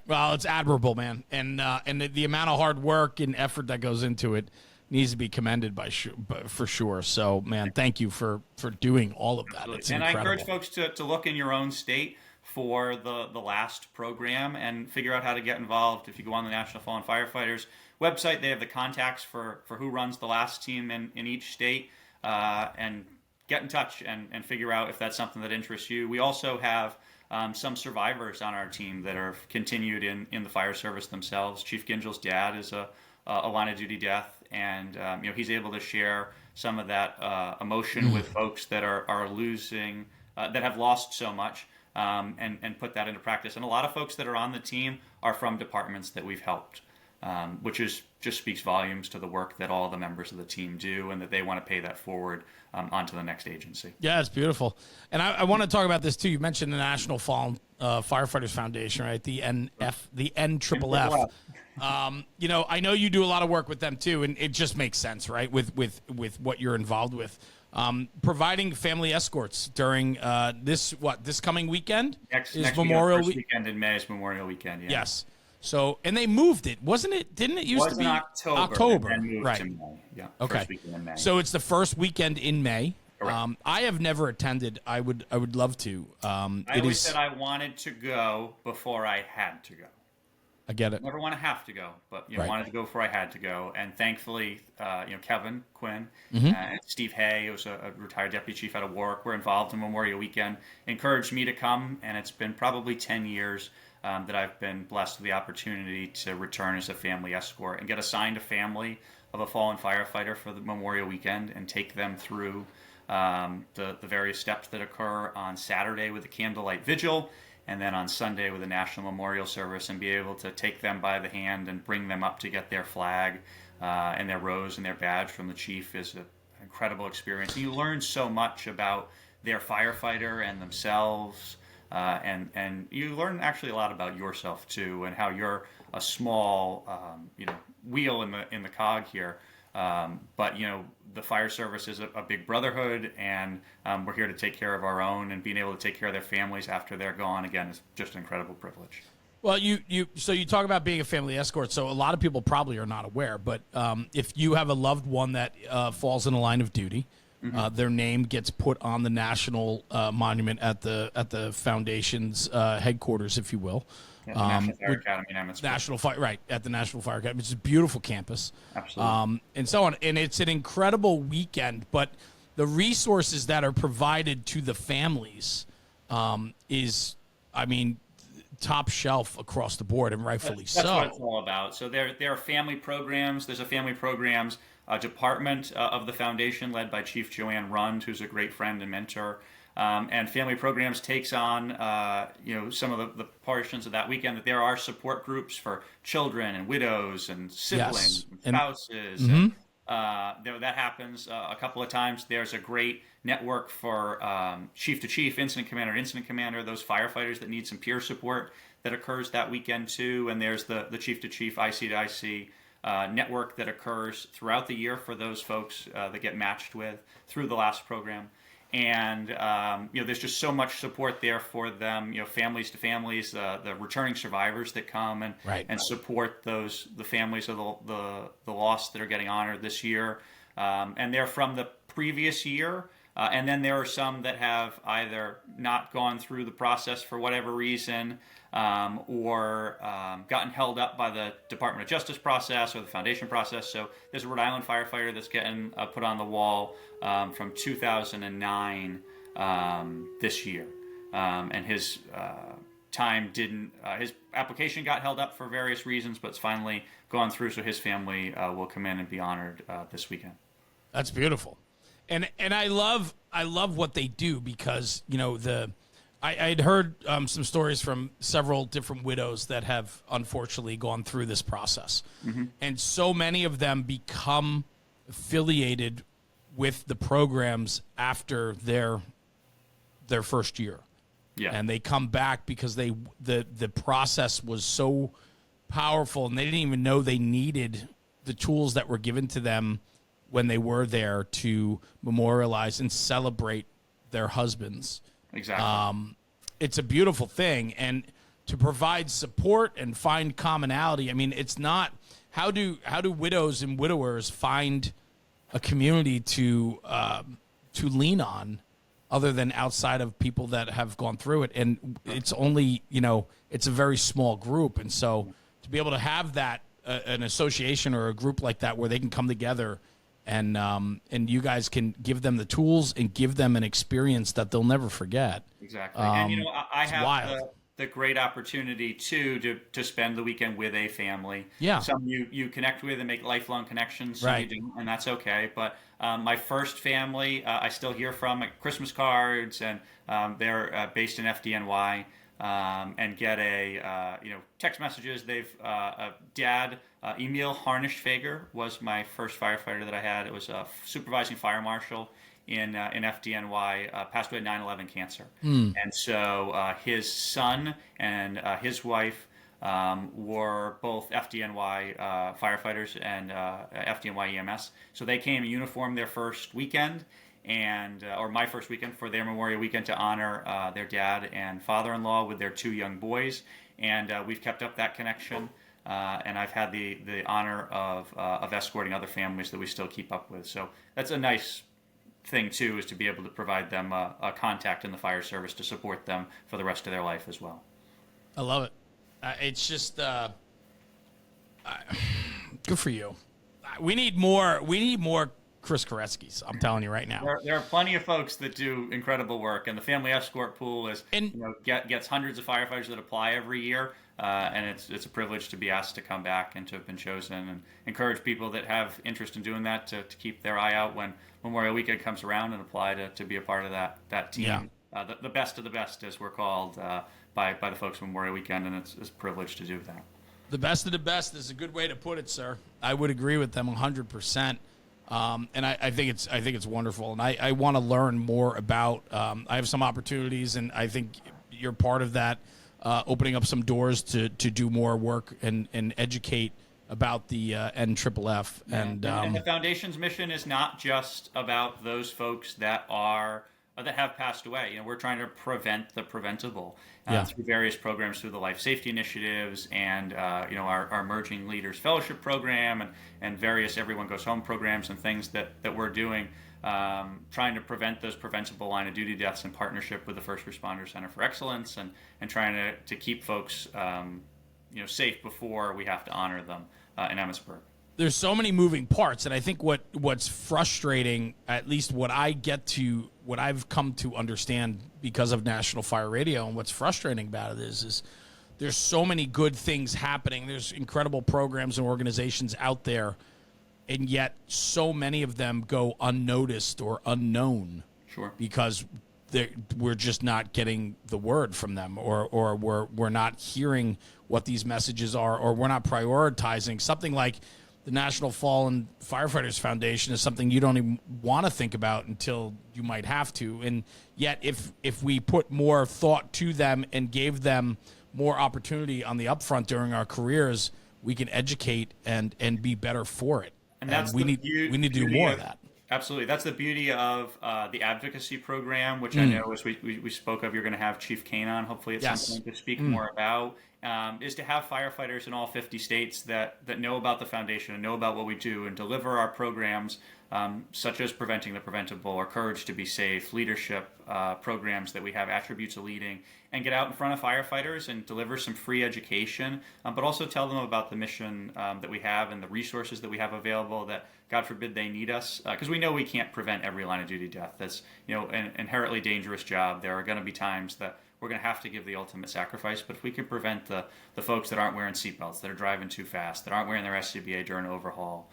Well, it's admirable, man, and the amount of hard work and effort that goes into it needs to be commended for sure. So, man, thank you for doing all of that. Absolutely. It's and incredible. I encourage folks to look in your own state for the last program and figure out how to get involved. If you go on the National Fallen Firefighters website, they have the contacts for who runs the last team in each state, and get in touch and figure out if that's something that interests you. We also have some survivors on our team that are continued in the fire service themselves. Chief Gingel's dad is a line of duty death, and he's able to share some of that emotion with folks that are losing, that have lost so much, and put that into practice. And a lot of folks that are on the team are from departments that we've helped, which just speaks volumes to the work that all the members of the team do, and that they want to pay that forward onto the next agency. Yeah, it's beautiful. And I want to talk about this too. You mentioned the National Fallen Firefighters Foundation, right? The NFFF. I know you do a lot of work with them too, and it just makes sense, right? With what you're involved with, providing family escorts during this coming weekend Next Memorial weekend in May is Memorial Weekend. Yeah. Yes. So, and they moved it, wasn't it? Didn't it used Was to be in October, and then moved right? to May. Yeah, Okay. first weekend in May. So it's the first weekend in May. Correct. I have never attended. I would love to. I always said I wanted to go before I had to go. I get it. Never want to have to go, but Right. wanted to go before I had to go. And thankfully, Kevin Quinn Mm-hmm. and Steve Hay, who was a retired deputy chief out of Warwick, were involved in Memorial Weekend, encouraged me to come, and it's been probably 10 years that I've been blessed with the opportunity to return as a family escort and get assigned a family of a fallen firefighter for the Memorial Weekend and take them through the various steps that occur on Saturday with the candlelight vigil, and then on Sunday with a national memorial service, and be able to take them by the hand and bring them up to get their flag and their rose and their badge from the chief is an incredible experience. And you learn so much about their firefighter and themselves, and you learn actually a lot about yourself too, and how you're a small wheel in the cog here. But the fire service is a big brotherhood, and we're here to take care of our own, and being able to take care of their families after they're gone again is just an incredible privilege. Well, so you talk about being a family escort. So a lot of people probably are not aware, but if you have a loved one that falls in a line of duty, their name gets put on the national monument at the foundation's headquarters, if you will. Yeah, the National Fire Academy in Emmitsburg. At the National Fire Academy. It's a beautiful campus. Absolutely. And so on. And it's an incredible weekend, but the resources that are provided to the families is, top shelf across the board, and rightfully so. That's what it's all about. So there are family programs. There's a family programs department of the foundation led by Chief Joanne Rund, who's a great friend and mentor. And family programs takes on, some of the portions of that weekend. That there are support groups for children and widows and siblings and spouses. And, that happens a couple of times. There's a great network for chief to chief, incident commander, those firefighters that need some peer support that occurs that weekend too. And there's the chief to chief, IC to IC network that occurs throughout the year for those folks that get matched with through the last program. And there's just so much support there for them, families to families, the returning survivors that come and support the families of the lost that are getting honored this year, and they're from the previous year, and then there are some that have either not gone through the process for whatever reason, or gotten held up by the Department of Justice process or the foundation process. So there's a Rhode Island firefighter that's getting put on the wall from 2009 this year, and his time didn't. His application got held up for various reasons, but it's finally gone through. So his family will come in and be honored this weekend. That's beautiful, and I love what they do, because I'd heard some stories from several different widows that have unfortunately gone through this process. And so many of them become affiliated with the programs after their first year. Yeah. And they come back because the process was so powerful, and they didn't even know they needed the tools that were given to them when they were there to memorialize and celebrate their husbands. Exactly. It's a beautiful thing, and to provide support and find commonality. It's not how do widows and widowers find a community to lean on, other than outside of people that have gone through it, and it's only it's a very small group, and so to be able to have that an association or a group like that where they can come together. And you guys can give them the tools and give them an experience that they'll never forget. Exactly. And I have the great opportunity too to spend the weekend with a family. Yeah. Some you connect with and make lifelong connections. Some you do, and that's okay. But my first family, I still hear from at Christmas cards, and they're based in FDNY. And get text messages. They've dad Emil Harnischfeger was my first firefighter that I had. It was a supervising fire marshal in FDNY. Passed away of 9/11 cancer, and so his son and his wife were both FDNY firefighters and FDNY EMS. So they came in uniform their first weekend. Or my first weekend for their Memorial Weekend to honor their dad and father-in-law with their two young boys. and we've kept up that connection. And I've had the honor of escorting other families that we still keep up with. So that's a nice thing too, is to be able to provide them a contact in the fire service to support them for the rest of their life as well. I love it. It's just good for you. We need more Chris Koretskis. I'm telling you right now. There are plenty of folks that do incredible work, and the Family Escort Pool gets hundreds of firefighters that apply every year, and it's a privilege to be asked to come back and to have been chosen, and encourage people that have interest in doing that to keep their eye out when Memorial Weekend comes around and apply to be a part of that team. Yeah. The best of the best, as we're called by the folks from Memorial Weekend, and it's a privilege to do that. The best of the best is a good way to put it, sir. I would agree with them 100%. And I think it's wonderful, and I want to learn more about. I have some opportunities, and I think you're part of that, opening up some doors to do more work and educate about the NFFF. And the foundation's mission is not just about those folks that have passed away. We're trying to prevent the preventable through various programs, through the life safety initiatives, and our emerging leaders fellowship program, and various Everyone Goes Home programs and things that we're doing, trying to prevent those preventable line of duty deaths in partnership with the First Responder Center for Excellence, and trying to keep folks safe before we have to honor them in Emmitsburg. There's so many moving parts, and I think what's frustrating, at least what I've come to understand because of National Fire Radio, and what's frustrating about it is there's so many good things happening. There's incredible programs and organizations out there, and yet so many of them go unnoticed or unknown. Sure. Because we're just not getting the word from them, or we're not hearing what these messages are, or we're not prioritizing something like the National Fallen Firefighters Foundation is something you don't even want to think about until you might have to. And yet if we put more thought to them and gave them more opportunity on the upfront during our careers, we can educate and be better for it. And we need to do more of that. Absolutely. That's the beauty of the advocacy program, which I know, as we spoke of, you're going to have Chief Kane on, hopefully at some point, to speak more about, is to have firefighters in all 50 states that know about the foundation and know about what we do and deliver our programs, such as Preventing the Preventable or Courage to be Safe, leadership programs that we have, Attributes of Leading, and get out in front of firefighters and deliver some free education, but also tell them about the mission that we have and the resources that we have available that, God forbid, they need us, because we know we can't prevent every line of duty death. That's an inherently dangerous job. There are going to be times that we're going to have to give the ultimate sacrifice, but if we can prevent the folks that aren't wearing seatbelts, that are driving too fast, that aren't wearing their SCBA during overhaul,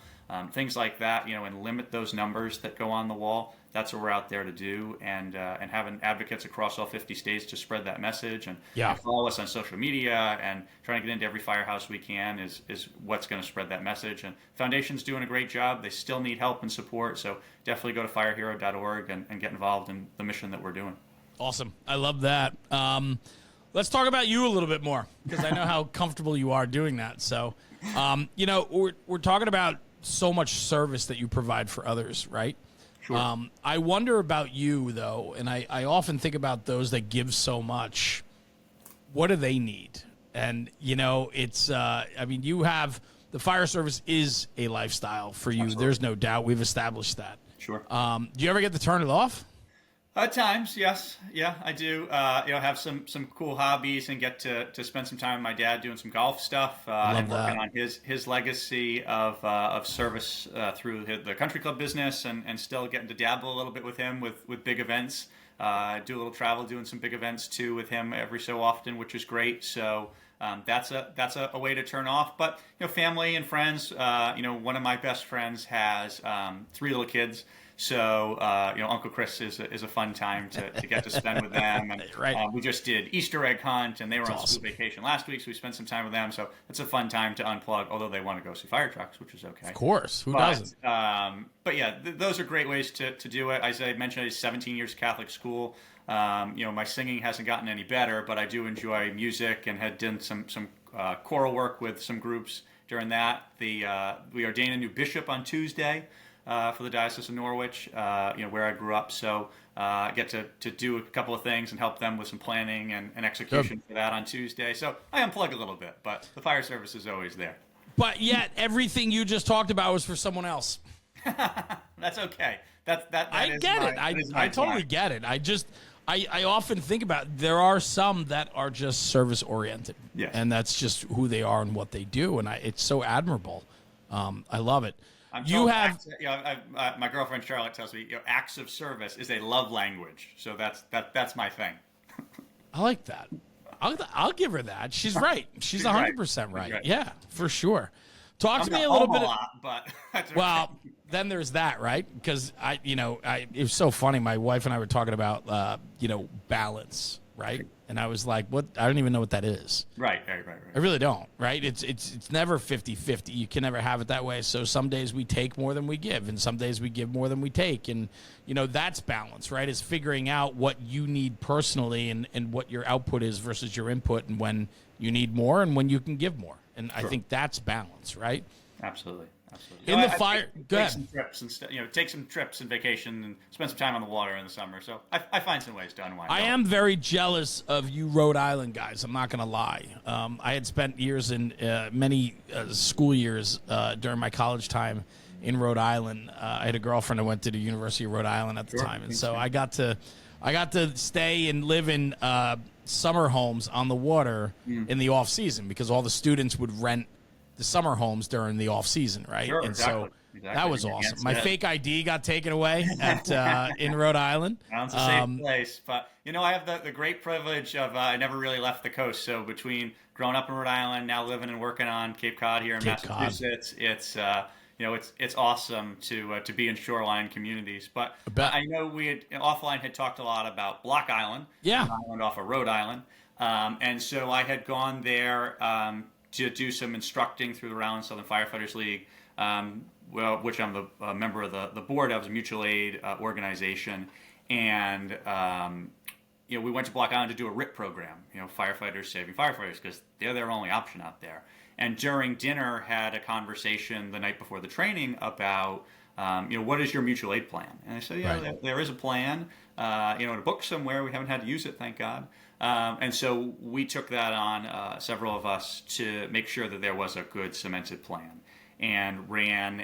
things like that, and limit those numbers that go on the wall, that's what we're out there to do, and having advocates across all 50 states to spread that message, and follow us on social media, and trying to get into every firehouse we can is what's going to spread that message. And Foundation's doing a great job. They still need help and support, so definitely go to firehero.org and get involved in the mission that we're doing. Awesome. I love that. Let's talk about you a little bit more, because I know how comfortable you are doing that. So, we're talking about so much service that you provide for others, right? Sure. I wonder about you, though, and I often think about those that give so much. What do they need? And, it's, you have, the fire service is a lifestyle for you. Absolutely. There's no doubt. We've established that. Sure. Do you ever get to turn it off? At times, yes. Yeah, I do. Have some cool hobbies and get to spend some time with my dad doing some golf stuff and working on his legacy of service through the country club business, and still getting to dabble a little bit with him with big events. Do a little travel, doing some big events too with him every so often, which is great. So that's a way to turn off. But family and friends. One of my best friends has 3 little kids. So, Uncle Chris is a fun time to get to spend with them. And right. We just did Easter egg hunt, and they were on school vacation last week, so we spent some time with them. So it's a fun time to unplug, although they want to go see fire trucks, which is okay. Of course. Who doesn't? But yeah, those are great ways to do it. As I mentioned, I did 17 years Catholic school. My singing hasn't gotten any better, but I do enjoy music and had done some choral work with some groups during that. We ordained a new bishop on Tuesday. for the Diocese of Norwich, where I grew up. So I get to do a couple of things and help them with some planning and execution for that on Tuesday. So I unplug a little bit, but the fire service is always there. But yet, everything you just talked about was for someone else. That's okay. I get it. I totally get it. I often think about there are some that are just service oriented, yes. and that's just who they are and what they do, and it's so admirable. I love it. My girlfriend Charlotte tells me, acts of service is a love language. So that's my thing. I like that. I'll give her that. She's right. She's 100% right. Yeah, for sure. Talk to me a little bit. But that's okay. Well, then there's that, right? Because it was so funny. My wife and I were talking about, balance, right? And I was like, what? I don't even know what that is. Right. I really don't, right? It's never 50-50. You can never have it that way. So some days we take more than we give, and some days we give more than we take. And, that's balance, right? Is figuring out what you need personally and what your output is versus your input, and when you need more and when you can give more. And sure. I think that's balance, right? Absolutely. In the fire, go ahead. Take some trips and vacation and spend some time on the water in the summer. So I find some ways to unwind. I am very jealous of you Rhode Island guys. I'm not going to lie. I had spent years in many school years during my college time in Rhode Island. I had a girlfriend that went to the University of Rhode Island at the time, and so I got to stay and live in summer homes on the water in the off season because all the students would rent the summer homes during the off season, right? Sure, and exactly. That was awesome. My fake ID got taken away in Rhode Island. Sounds the same place, but I have the great privilege of I never really left the coast. So between growing up in Rhode Island, now living and working on Cape Cod here in Massachusetts, it's awesome to be in shoreline communities. But I know we had offline had talked a lot about Block Island, island off of Rhode Island, and so I had gone there to do some instructing through the Rhode Island Southern Firefighters League, which I'm a member of the board of, a mutual aid organization, and we went to Block Island to do a RIT program, firefighters saving firefighters, because they're their only option out there. And during dinner, had a conversation the night before the training about, what is your mutual aid plan? And I said, there is a plan, in a book somewhere. We haven't had to use it, thank God. And so we took that on, several of us, to make sure that there was a good cemented plan, and ran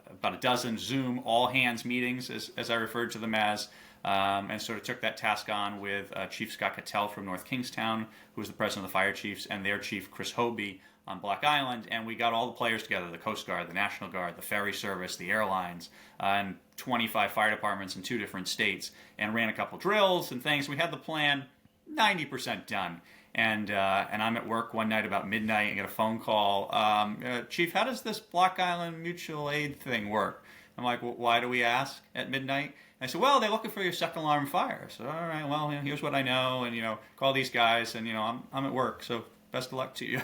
about a dozen Zoom all-hands meetings, as I referred to them as, and sort of took that task on with Chief Scott Cattell from North Kingstown, who was the president of the fire chiefs, and their chief, Chris Hobie, on Block Island, and we got all the players together, the Coast Guard, the National Guard, the ferry service, the airlines, and 25 fire departments in 2 different states, and ran a couple drills and things. We had the plan 90% done. And I'm at work one night about midnight and get a phone call. Chief, how does this Block Island mutual aid thing work? I'm like, well, why do we ask at midnight? And I said, well, they're looking for your second alarm fire. So, all right, well, here's what I know, and call these guys, and I'm at work, so best of luck to you.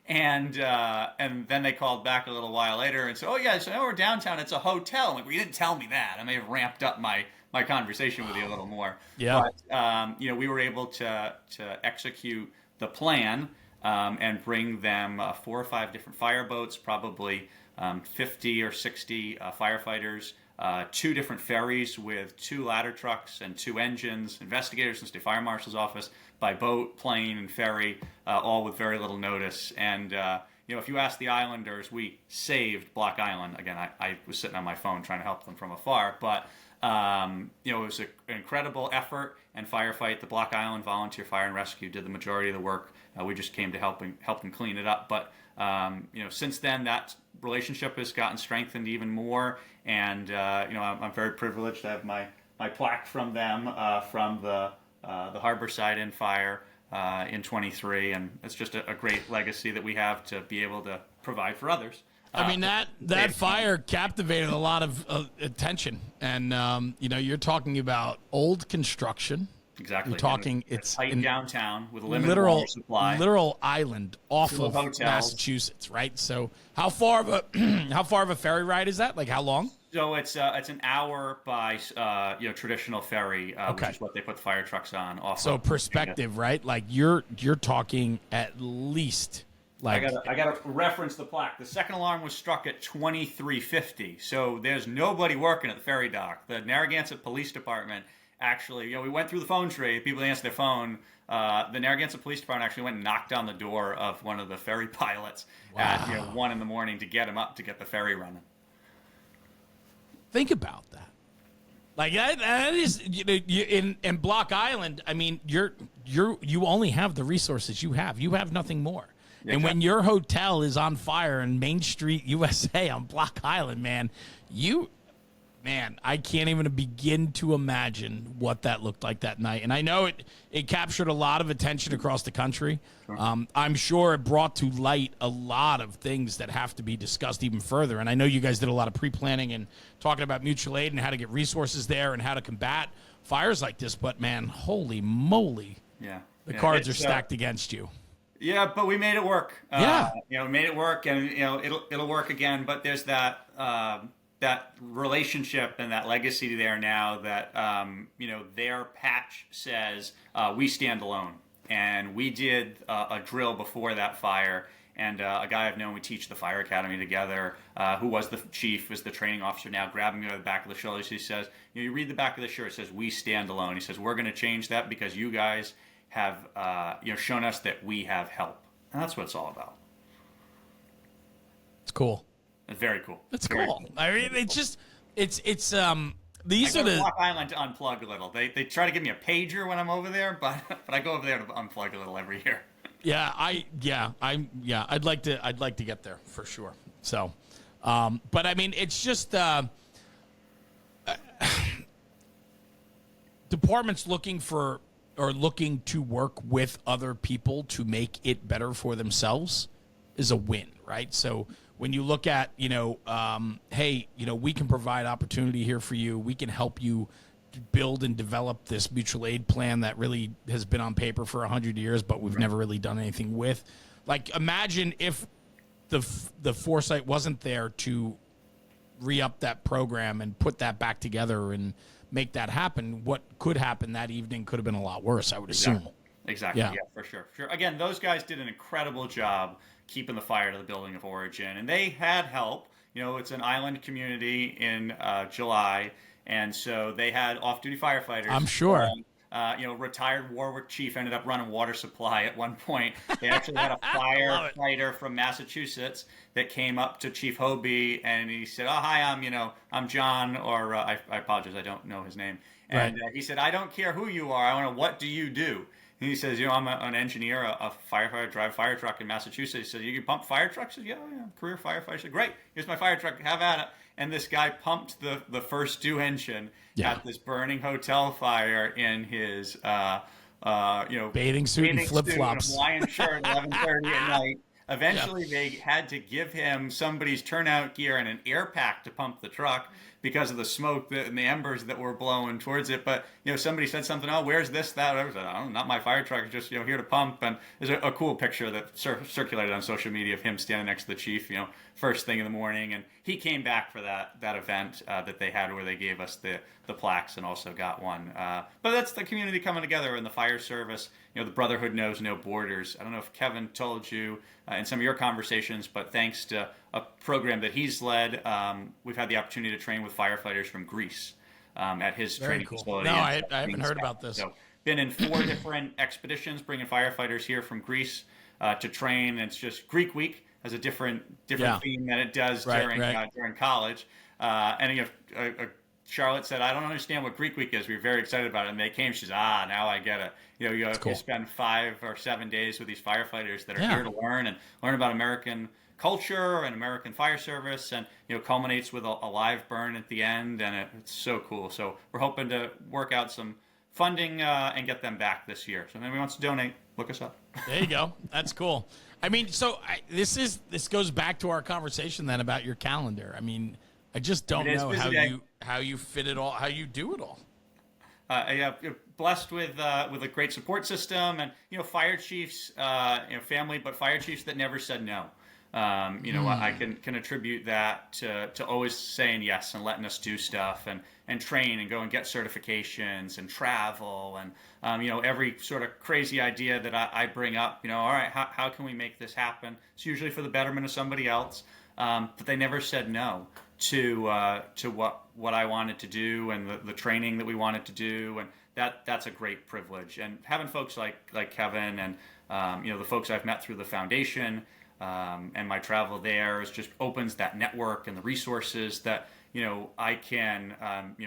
And then they called back a little while later and said, oh yeah, so now we're downtown. It's a hotel. I'm like, well, you didn't tell me that. I may have ramped up my conversation with you a little more. Yeah. But we were able to execute the plan and bring them 4 or 5 different fireboats, probably 50 or 60 firefighters, 2 different ferries with 2 ladder trucks and 2 engines, investigators from the State Fire Marshal's office, by boat, plane, and ferry, all with very little notice. And if you ask the Islanders, we saved Block Island. Again, I was sitting on my phone trying to help them from afar, but it was an incredible effort and firefight. The Block Island Volunteer Fire and Rescue did the majority of the work. We just came to help them clean it up. But since then, that relationship has gotten strengthened even more. And I'm very privileged to have my plaque from them from the Harborside in fire in 23, and it's just a great legacy that we have to be able to provide for others. I mean, that fire captivated a lot of attention, and you're talking about old construction. Exactly. You're talking it's tight downtown with a limited water supply, literal island off of hotels. Massachusetts, right? So how far of a ferry ride is that? Like how long? So it's an hour by traditional ferry, which is what they put the fire trucks on. Off. So perspective, right? Like you're talking at least Like, I gotta reference the plaque. The second alarm was struck at 23:50, so there's nobody working at the ferry dock. The Narragansett Police Department actually, we went through the phone tree. People answered their phone. The Narragansett Police Department actually went and knocked on the door of one of the ferry pilots at 1 in the morning to get him up to get the ferry running. think about that. Like that is, in Block Island. I mean, you only have the resources you have. You have nothing more. And when your hotel is on fire in Main Street, USA, on Block Island, man, I can't even begin to imagine what that looked like that night. And I know it captured a lot of attention across the country. Sure. I'm sure it brought to light a lot of things that have to be discussed even further. And I know you guys did a lot of pre-planning and talking about mutual aid and how to get resources there and how to combat fires like this. But, man, holy moly, the cards are stacked against you. Yeah, but we made it work. We made it work, and it'll work again. But there's that that relationship and that legacy there now that their patch says we stand alone, and we did a drill before that fire. And a guy I've known, we teach the fire academy together, who was the chief, is the training officer now, grabbing me by the back of the shoulders. He says, you read the back of the shirt, it says, "We stand alone." He says, "We're going to change that because you guys have shown us that we have help." And that's what it's all about. It's cool. It's very cool. It's cool. I mean, it's just these I are go to the Block Island to unplug a little. They try to give me a pager when I'm over there, but I go over there to unplug a little every year. I'd like to get there for sure. So, but I mean, it's just departments looking to work with other people to make it better for themselves is a win, right? So when you look at, hey, we can provide opportunity here for you. We can help you build and develop this mutual aid plan that really has been on paper for 100 years, but we've never really done anything with. Like, imagine if the foresight wasn't there to re-up that program and put that back together and make that happen. What could happen that evening could have been a lot worse, I would assume. Exactly. Yeah, for sure. Again, those guys did an incredible job keeping the fire to the building of origin, and they had help. It's an island community in July, and so they had off-duty firefighters. I'm sure. Retired Warwick chief ended up running water supply at one point. They actually had a firefighter from Massachusetts that came up to Chief Hobie, and he said, "Oh, hi, I'm John," or I apologize, I don't know his name. And he said, "I don't care who you are. I want to know, what do you do?" And he says, "I'm an engineer, a firefighter, drive a fire truck in Massachusetts." He said, "You can pump fire trucks?" I said, "Yeah, career firefighter." I said, "Great, here's my fire truck, have at it." And this guy pumped the first due engine at this burning hotel fire in his bathing suit and flip-flops, Hawaiian shirt, 11:30 at night. Eventually, they had to give him somebody's turnout gear and an air pack to pump the truck because of the smoke and the embers that were blowing towards it. But somebody said something, "Oh, where's this, that?" I was like, "Oh, not my fire truck. It's just here to pump." And there's a cool picture that circulated on social media of him standing next to the chief, first thing in the morning. And he came back for that event that they had where they gave us the plaques and also got one. But that's the community coming together in the fire service. The Brotherhood knows no borders. I don't know if Kevin told you in some of your conversations, but thanks to a program that he's led, we've had the opportunity to train with firefighters from Greece at his training facility. No, I haven't heard about this. So, been in 4 different expeditions, bringing firefighters here from Greece to train. It's just Greek Week has a different theme than it does during college. And Charlotte said, "I don't understand what Greek Week is." We were very excited about it, and they came. She said, "Now I get it." You spend 5 or 7 days with these firefighters that are here to learn about American culture and American fire service, and culminates with a live burn at the end, and it's so cool. So we're hoping to work out some funding and get them back this year. So if anyone wants to donate, look us up. There you go. That's cool. I mean, so this goes back to our conversation then about your calendar. I mean, I just don't know how you fit it all, how you do it all. Blessed with a great support system, and fire chiefs, family, but fire chiefs that never said no. I can attribute that to always saying yes and letting us do stuff and train and go and get certifications and travel and every sort of crazy idea that I bring up. All right, how can we make this happen? It's usually for the betterment of somebody else, but they never said no to what I wanted to do and the training that we wanted to do, and that's a great privilege. And having folks like Kevin and the folks I've met through the foundation. And my travel there just opens that network and the resources that I can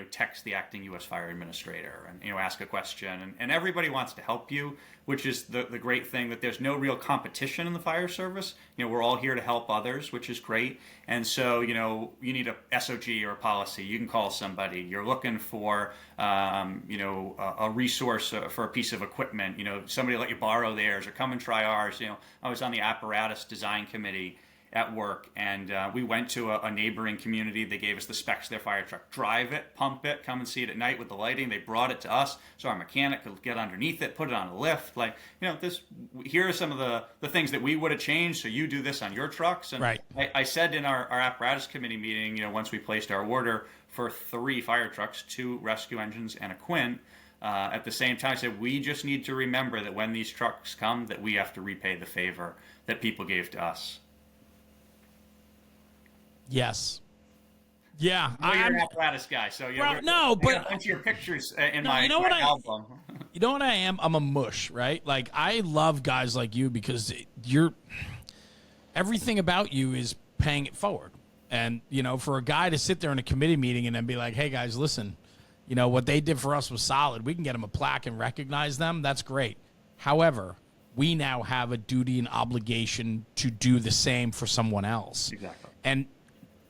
text the acting U.S. Fire Administrator and ask a question, and everybody wants to help you, which is the great thing, that there's no real competition in the fire service. We're all here to help others, which is great. And so you need a SOG or a policy, you can call somebody. You're looking for a resource for a piece of equipment, somebody let you borrow theirs or come and try ours. I was on the apparatus design committee at work, and we went to a neighboring community. They gave us the specs of their fire truck: drive it, pump it, come and see it at night with the lighting. They brought it to us so our mechanic could get underneath it, put it on a lift. Here are some of the things that we would have changed, so you do this on your trucks. And right. I said in our apparatus committee meeting, once we placed our order for 3 fire trucks, 2 rescue engines and a Quint, at the same time, I said, we just need to remember that when these trucks come, that we have to repay the favor that people gave to us. Yes. Yeah. You're an apparatus guy, so well, no, but a bunch of your pictures in my what album. You know what I am? I'm a mush, right? Like, I love guys like you because everything about you is paying it forward. And, for a guy to sit there in a committee meeting and then be like, hey, guys, listen, what they did for us was solid. We can get them a plaque and recognize them. That's great. However, we now have a duty and obligation to do the same for someone else. Exactly. And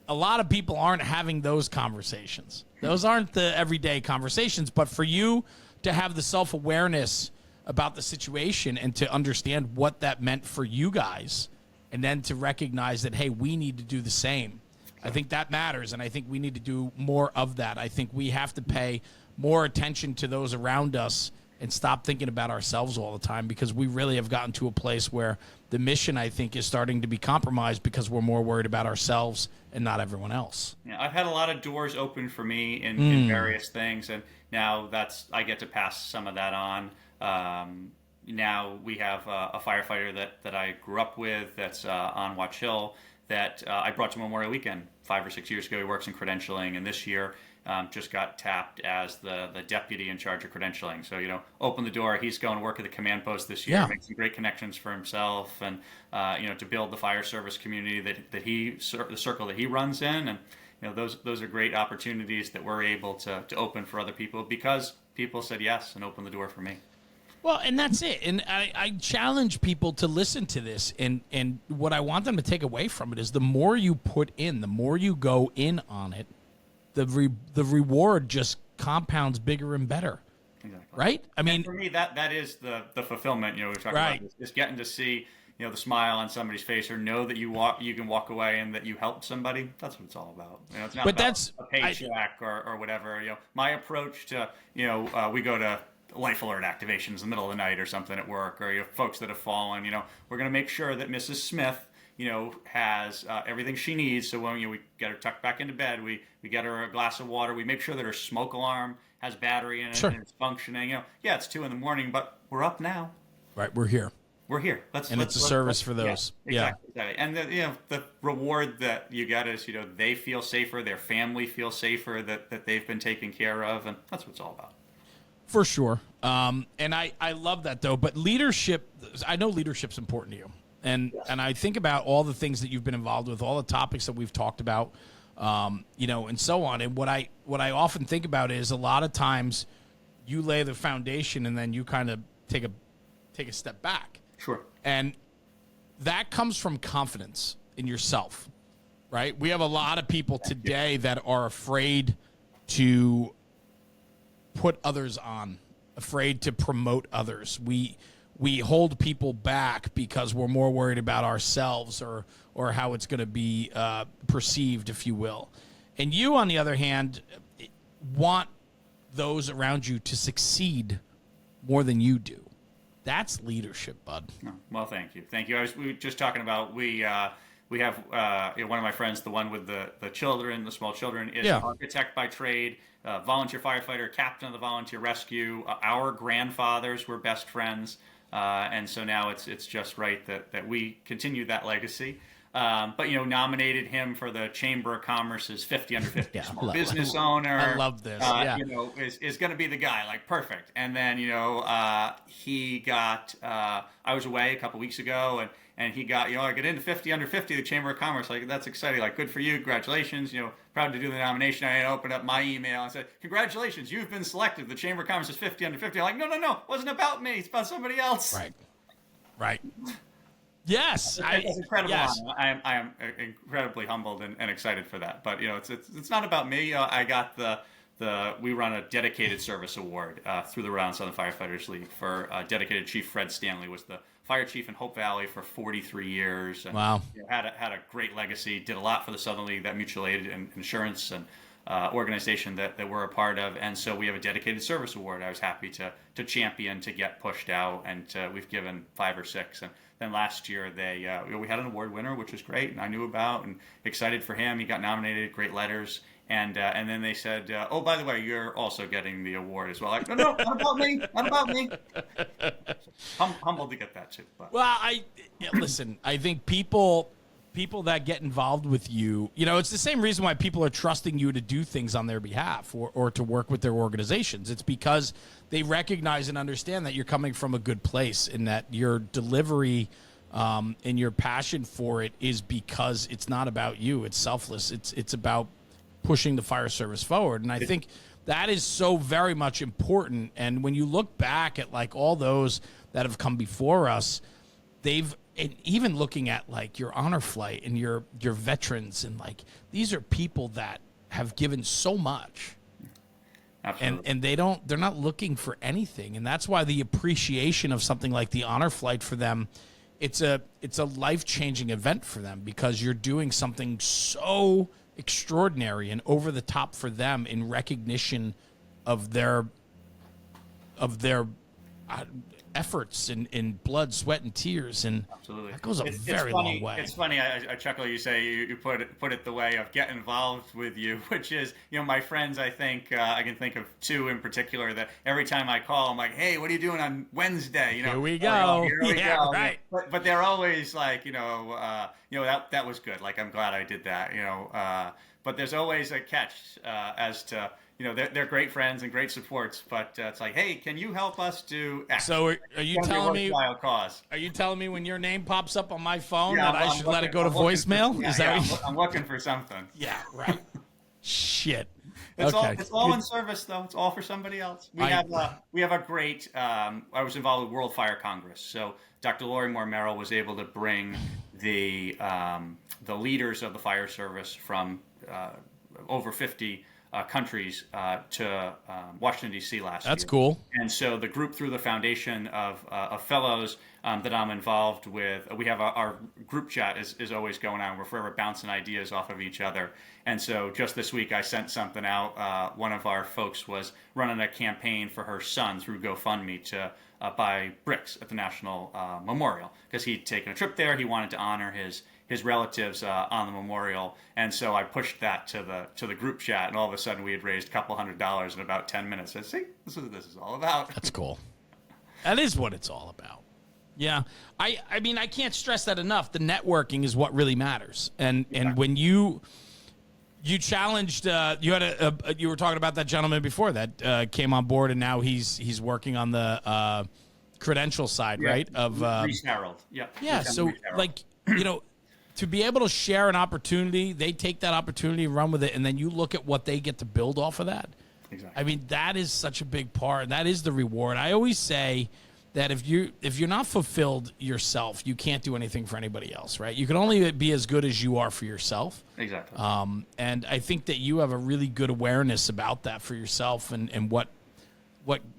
a lot of people aren't having those conversations. Those aren't the everyday conversations. But for you to have the self-awareness about the situation and to understand what that meant for you guys, and then to recognize that, hey, we need to do the same, I think that matters. And I think we need to do more of that. I think we have to pay more attention to those around us and stop thinking about ourselves all the time, because we really have gotten to a place where the mission, I think, is starting to be compromised because we're more worried about ourselves and not everyone else. Yeah, I've had a lot of doors open for me in various things, and now I get to pass some of that on. Now we have a firefighter that I grew up with that's on Watch Hill that I brought to Memorial Weekend 5 or 6 years ago. He works in credentialing, and this year just got tapped as the deputy in charge of credentialing. So, open the door. He's going to work at the command post this year, make some great connections for himself, and, to build the fire service community the circle that he runs in. And, those are great opportunities that we're able to open for other people because people said yes and opened the door for me. Well, and that's it. And I challenge people to listen to this. And what I want them to take away from it is the more you put in, the more you go in on it, the reward just compounds bigger and better. Exactly. Right? I mean, and for me, that is the fulfillment. We're talking right. about just getting to see the smile on somebody's face, or know that you can walk away and that you helped somebody. That's what it's all about. It's not about a paycheck or whatever. My approach to we go to life alert activations in the middle of the night or something at work, or folks that have fallen. We're going to make sure that Mrs. Smith has everything she needs. So when we get her tucked back into bed, we get her a glass of water. We make sure that her smoke alarm has battery in it and it's functioning. It's 2 a.m, but we're up now. Right, we're here. We're here. It's a service for those. Yeah, exactly. And the reward that you get is they feel safer, their family feels safer that they've been taken care of, and that's what it's all about. For sure. And I love that, though. But leadership, I know leadership's important to you. And I think about all the things that you've been involved with, all the topics that we've talked about, and so on. And what I often think about is a lot of times you lay the foundation and then you kind of take a step back. Sure. And that comes from confidence in yourself, right? We have a lot of people today that are afraid to put others on, afraid to promote others. We hold people back because we're more worried about ourselves or how it's going to be perceived, if you will. And you, on the other hand, want those around you to succeed more than you do. That's leadership, bud. Oh, well, thank you. We were just talking about We have one of my friends, the one with the children, the small children, is Yeah. an architect by trade, volunteer firefighter, captain of the volunteer rescue. Our grandfathers were best friends, and so now it's just right that we continue that legacy. But nominated him for the Chamber of Commerce's 50 under 50 small business owner. I love this. Yeah. Is going to be the guy, like perfect. And then he got. I was away a couple weeks ago, and he got I get into 50 under 50 the Chamber of Commerce. Like, that's exciting. Like, good for you, congratulations. Proud to do the nomination. I opened up my email and said, congratulations, you've been selected. The Chamber of Commerce is 50 under 50. I'm like, no, it wasn't about me. It's about somebody else. Right. Yes, it's incredible. Yes. I am incredibly humbled and excited for that. But it's not about me. I got we run a dedicated service award through the Rhode Island Southern Firefighters League for dedicated Chief Fred Stanley was the fire chief in Hope Valley for 43 years. And, wow. Had a great legacy. Did a lot for the Southern League, that mutual aid and insurance and organization that we're a part of. And so we have a dedicated service award. I was happy to champion, to get pushed out, and we've given 5 or 6. And then last year we had an award winner, which was great, and I knew about and excited for him. He got nominated, great letters. And then they said, oh, by the way, you're also getting the award as well. Like, no, not about me, not about me. Humbled to get that too. But. Well, listen, I think people that get involved with you, it's the same reason why people are trusting you to do things on their behalf or to work with their organizations. It's because they recognize and understand that you're coming from a good place, and that your delivery and your passion for it is because it's not about you. It's selfless. It's about pushing the fire service forward. And I think that is so very much important. And when you look back at like all those that have come before us, and even looking at like your honor flight and your veterans, and like, these are people that have given so much. Absolutely. And they're not looking for anything. And that's why the appreciation of something like the honor flight for them, it's a life-changing event for them, because you're doing something so extraordinary and over the top for them in recognition of their efforts in blood, sweat, and tears, and absolutely, that goes a very long way. It's funny. I chuckle. You say you put it the way of get involved with you, which is my friends. I think I can think of 2 in particular that every time I call, I'm like, hey, what are you doing on Wednesday? Here we go. Here we go. Right. But they're always like, that was good. Like, I'm glad I did that. But there's always a catch as to. They're great friends and great supports, but it's like, hey, can you help us do X? So are you telling me? Cause. Are you telling me when your name pops up on my phone that I should let it go to voicemail? Is that? I'm looking for something. Yeah, right. Shit. It's all in service, though. It's all for somebody else. We have a great. I was involved with World Fire Congress, so Dr. Lori Moore Merrill was able to bring the leaders of the fire service from over 50. Countries to Washington, D.C. last year. That's cool. And so the group, through the foundation of fellows that I'm involved with, we have our group chat is always going on. We're forever bouncing ideas off of each other. And so just this week, I sent something out. One of our folks was running a campaign for her son through GoFundMe to buy bricks at the National Memorial, because he'd taken a trip there. He wanted to honor his relatives on the memorial, and so I pushed that to the group chat, and all of a sudden we had raised a couple $100 in about 10 minutes. I said, see, this is what this is all about. That's cool. That is what it's all about. Yeah, I mean, I can't stress that enough. The networking is what really matters, and when you challenged, you had you were talking about that gentleman before that came on board, and now he's working on the credential side, right? Of Reese Harold. Yeah. So like, to be able to share an opportunity, they take that opportunity and run with it, and then you look at what they get to build off of that. Exactly. I mean, that is such a big part. That is the reward. I always say that if you're not fulfilled yourself, you can't do anything for anybody else, right? You can only be as good as you are for yourself. Exactly. And I think that you have a really good awareness about that for yourself and what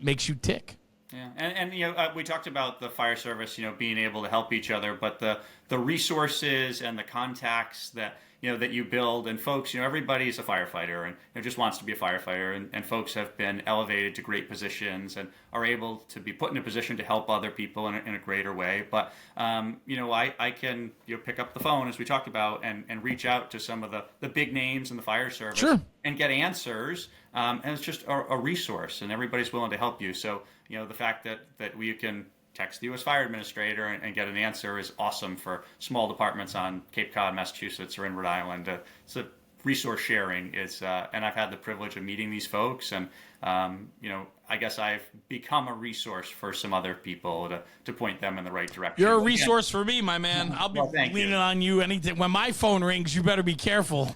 makes you tick. Yeah, and we talked about the fire service, being able to help each other, but the resources and the contacts that that you build, and folks, everybody's a firefighter and just wants to be a firefighter, and folks have been elevated to great positions and are able to be put in a position to help other people in a greater way. But I can pick up the phone, as we talked about, and reach out to some of the big names in the fire service, sure, and get answers. And it's just a resource, and everybody's willing to help you. So the fact that we can text the U.S. Fire Administrator and get an answer is awesome for small departments on Cape Cod, Massachusetts, or in Rhode Island. So resource sharing is, and I've had the privilege of meeting these folks, and I guess I've become a resource for some other people to point them in the right direction. You're a resource for me, my man. I'll be leaning on you anything. When my phone rings, you better be careful.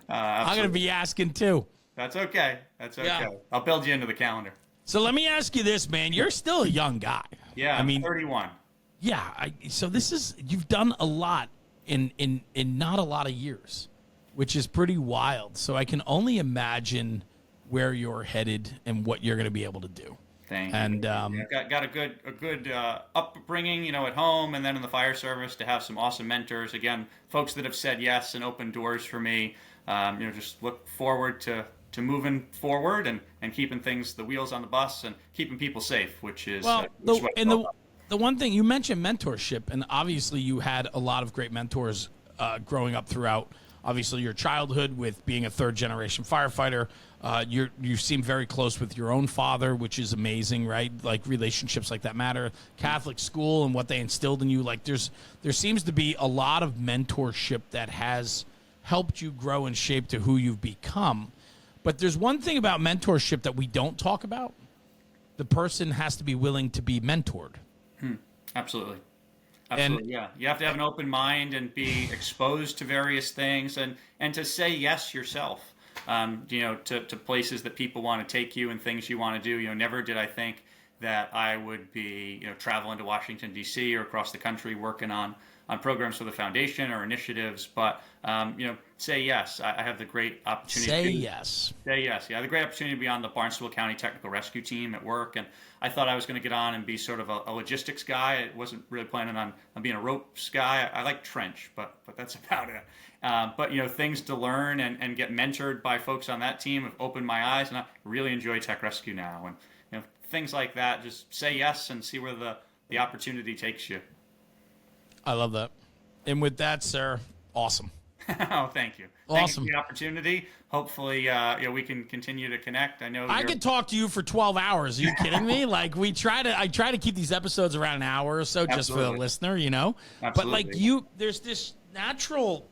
I'm going to be asking too. That's okay. Yeah. I'll build you into the calendar. So let me ask you this, man. You're still a young guy. Yeah, I mean, 31. Yeah. So you've done a lot in not a lot of years, which is pretty wild. So I can only imagine where you're headed and what you're going to be able to do. Thank you. And got a good upbringing, at home, and then in the fire service, to have some awesome mentors. Again, folks that have said yes and opened doors for me. Just look forward to moving forward and keeping the wheels on the bus and keeping people safe, which is the one thing you mentioned, mentorship, and obviously you had a lot of great mentors growing up throughout. Obviously, your childhood with being a third-generation firefighter, you seem very close with your own father, which is amazing, right? Like, relationships like that matter. Catholic school and what they instilled in you. Like, there seems to be a lot of mentorship that has helped you grow and shape to who you've become. But there's one thing about mentorship that we don't talk about. The person has to be willing to be mentored. Absolutely. Yeah. You have to have an open mind and be exposed to various things and to say yes yourself, to places that people want to take you and things you want to do. Never did I think that I would be, traveling to Washington, D.C. or across the country working on programs for the foundation or initiatives, but, say yes. I have the great opportunity. Say yes. Say yes. Yeah, the great opportunity to be on the Barnstable County Technical Rescue Team at work, and I thought I was going to get on and be sort of a logistics guy. I wasn't really planning on being a ropes guy. I like trench, but that's about it. But things to learn and get mentored by folks on that team have opened my eyes, and I really enjoy Tech Rescue now. And things like that. Just say yes and see where the opportunity takes you. I love that. And with that, sir, awesome. Oh, thank you. Awesome. Thank you for the opportunity. Hopefully, we can continue to connect. I know I could talk to you for 12 hours. Are you kidding me? Like, I try to keep these episodes around an hour or so, just for the listener, Absolutely. But like there's this natural,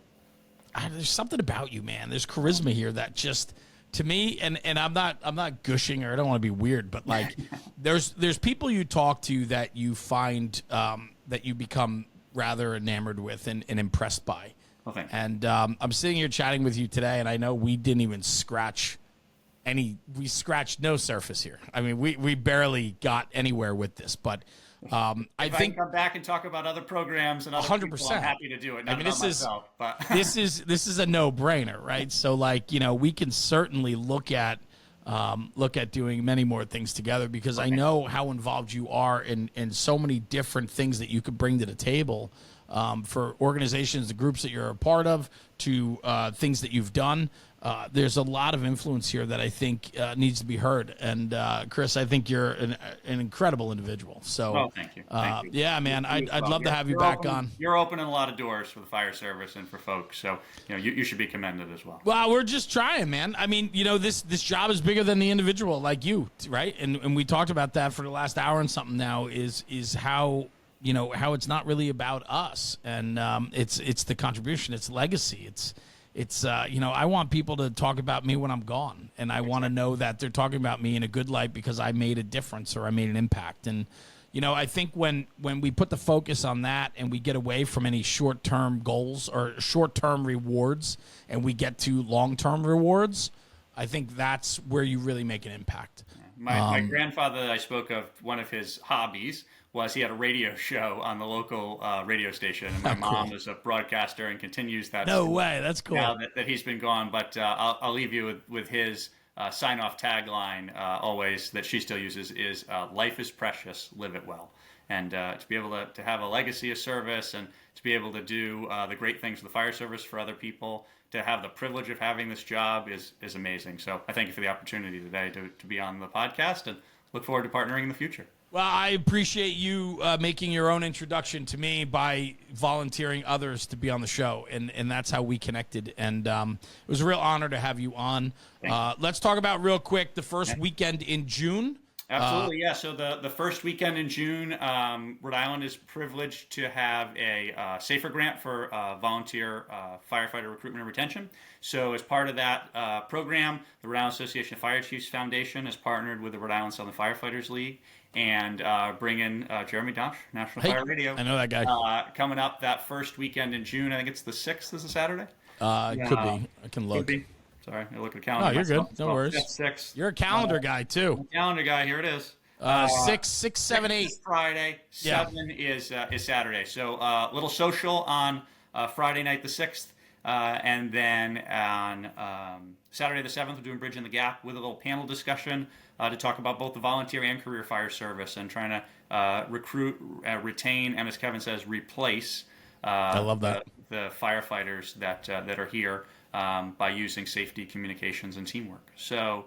there's something about you, man. There's charisma here that just, to me, and I'm not gushing, or I don't want to be weird, but like there's people you talk to that you find that you become rather enamored with and impressed by. Well, thank you. And I'm sitting here chatting with you today, and I know we didn't even scratch we scratched no surface here. I mean, we barely got anywhere with this, but I think I can come back and talk about other programs and other 100%. people, I'm happy to do it. Not about myself, but this is a no-brainer, right? So like, we can certainly look at doing many more things together, because I know how involved you are in so many different things that you could bring to the table, for organizations, the groups that you're a part of, to things that you've done. There's a lot of influence here that I think needs to be heard. And Chris, I think you're an incredible individual. So, thank you. Thank you. Yeah, man, I'd love to have you back on. You're opening a lot of doors for the fire service and for folks. So, you should be commended as well. Well, we're just trying, man. I mean, this job is bigger than the individual, like you, right? And we talked about that for the last hour and something now, is how, how it's not really about us, and it's the contribution, it's legacy, it's I want people to talk about me when I'm gone, and I want to know that they're talking about me in a good light because I made a difference or I made an impact. And I think when we put the focus on that and we get away from any short-term goals or short-term rewards and we get to long-term rewards, I think that's where you really make an impact. My grandfather that I spoke of, one of his hobbies was he had a radio show on the local radio station, and my mom is a broadcaster and continues that. No way, that's cool. Now that he's been gone, but I'll leave you with his sign-off tagline always that she still uses is "Life is precious, live it well." And to be able to have a legacy of service and to be able to do the great things with the fire service for other people, to have the privilege of having this job is amazing. So I thank you for the opportunity today to be on the podcast, and look forward to partnering in the future. Well, I appreciate you making your own introduction to me by volunteering others to be on the show, and that's how we connected. And it was a real honor to have you on. Let's talk about real quick the first weekend in June. Absolutely, yeah. So the first weekend in June, Rhode Island is privileged to have a SAFER grant for volunteer firefighter recruitment and retention. So as part of that program, the Rhode Island Association of Fire Chiefs Foundation has partnered with the Rhode Island Southern Firefighters League and bring in Jeremy Donch, National Fire Radio. I know that guy. Coming up that first weekend in June. I think it's the 6th is a Saturday. It could be. I can look. Could be. Sorry, I look at the calendar. Oh, you're myself. good. No worries. 6. You're a calendar guy, too. Calendar guy. Here it is. 6, 7, 8. Is Friday. 7 is Saturday. So little social on Friday night the 6th. And then on Saturday the 7th, we're doing Bridging the Gap with a little panel discussion to talk about both the volunteer and career fire service and trying to recruit, retain, and as Kevin says, replace I love that. the firefighters that are here by using safety, communications, and teamwork. So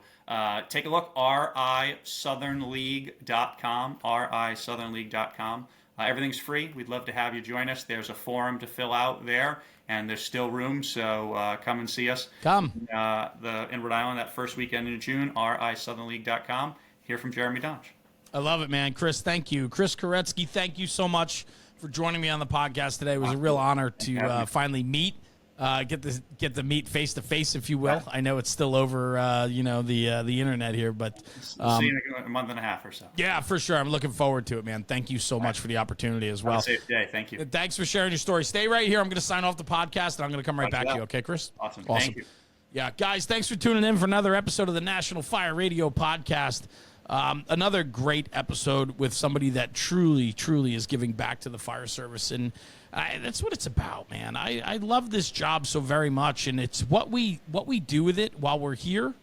take a look, risouthernleague.com, risouthernleague.com. Everything's free. We'd love to have you join us. There's a form to fill out there, and there's still room, so come and see us. Come. In Rhode Island that first weekend in June, risouthernleague.com. Hear from Jeremy Donch. I love it, man. Chris, thank you. Chris Koretski, thank you so much for joining me on the podcast today. It was a real honor to finally meet. Get the meet face to face, if you will. I know it's still over, the internet here, but see you in a month and a half or so. Yeah, for sure. I'm looking forward to it, man. Thank you so much for the opportunity as well. Have a safe day. Thank you. Thanks for sharing your story. Stay right here. I'm going to sign off the podcast, and I'm going to come right back to you. Okay, Chris? Awesome. Thank you. Yeah, guys, thanks for tuning in for another episode of the National Fire Radio Podcast. Another great episode with somebody that truly, truly is giving back to the fire service. And that's what it's about, man. I love this job so very much. And it's what we do with it while we're here,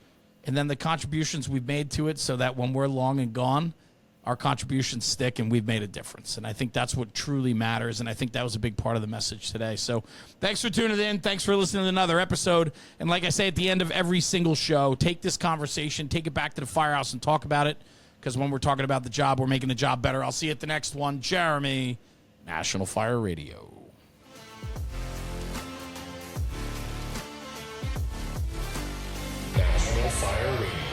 and then the contributions we've made to it so that when we're long and gone, our contributions stick and we've made a difference. And I think that's what truly matters. And I think that was a big part of the message today. So thanks for tuning in. Thanks for listening to another episode. And like I say at the end of every single show, take this conversation, take it back to the firehouse and talk about it. Because when we're talking about the job, we're making the job better. I'll see you at the next one. Jeremy, National Fire Radio. National Fire Radio.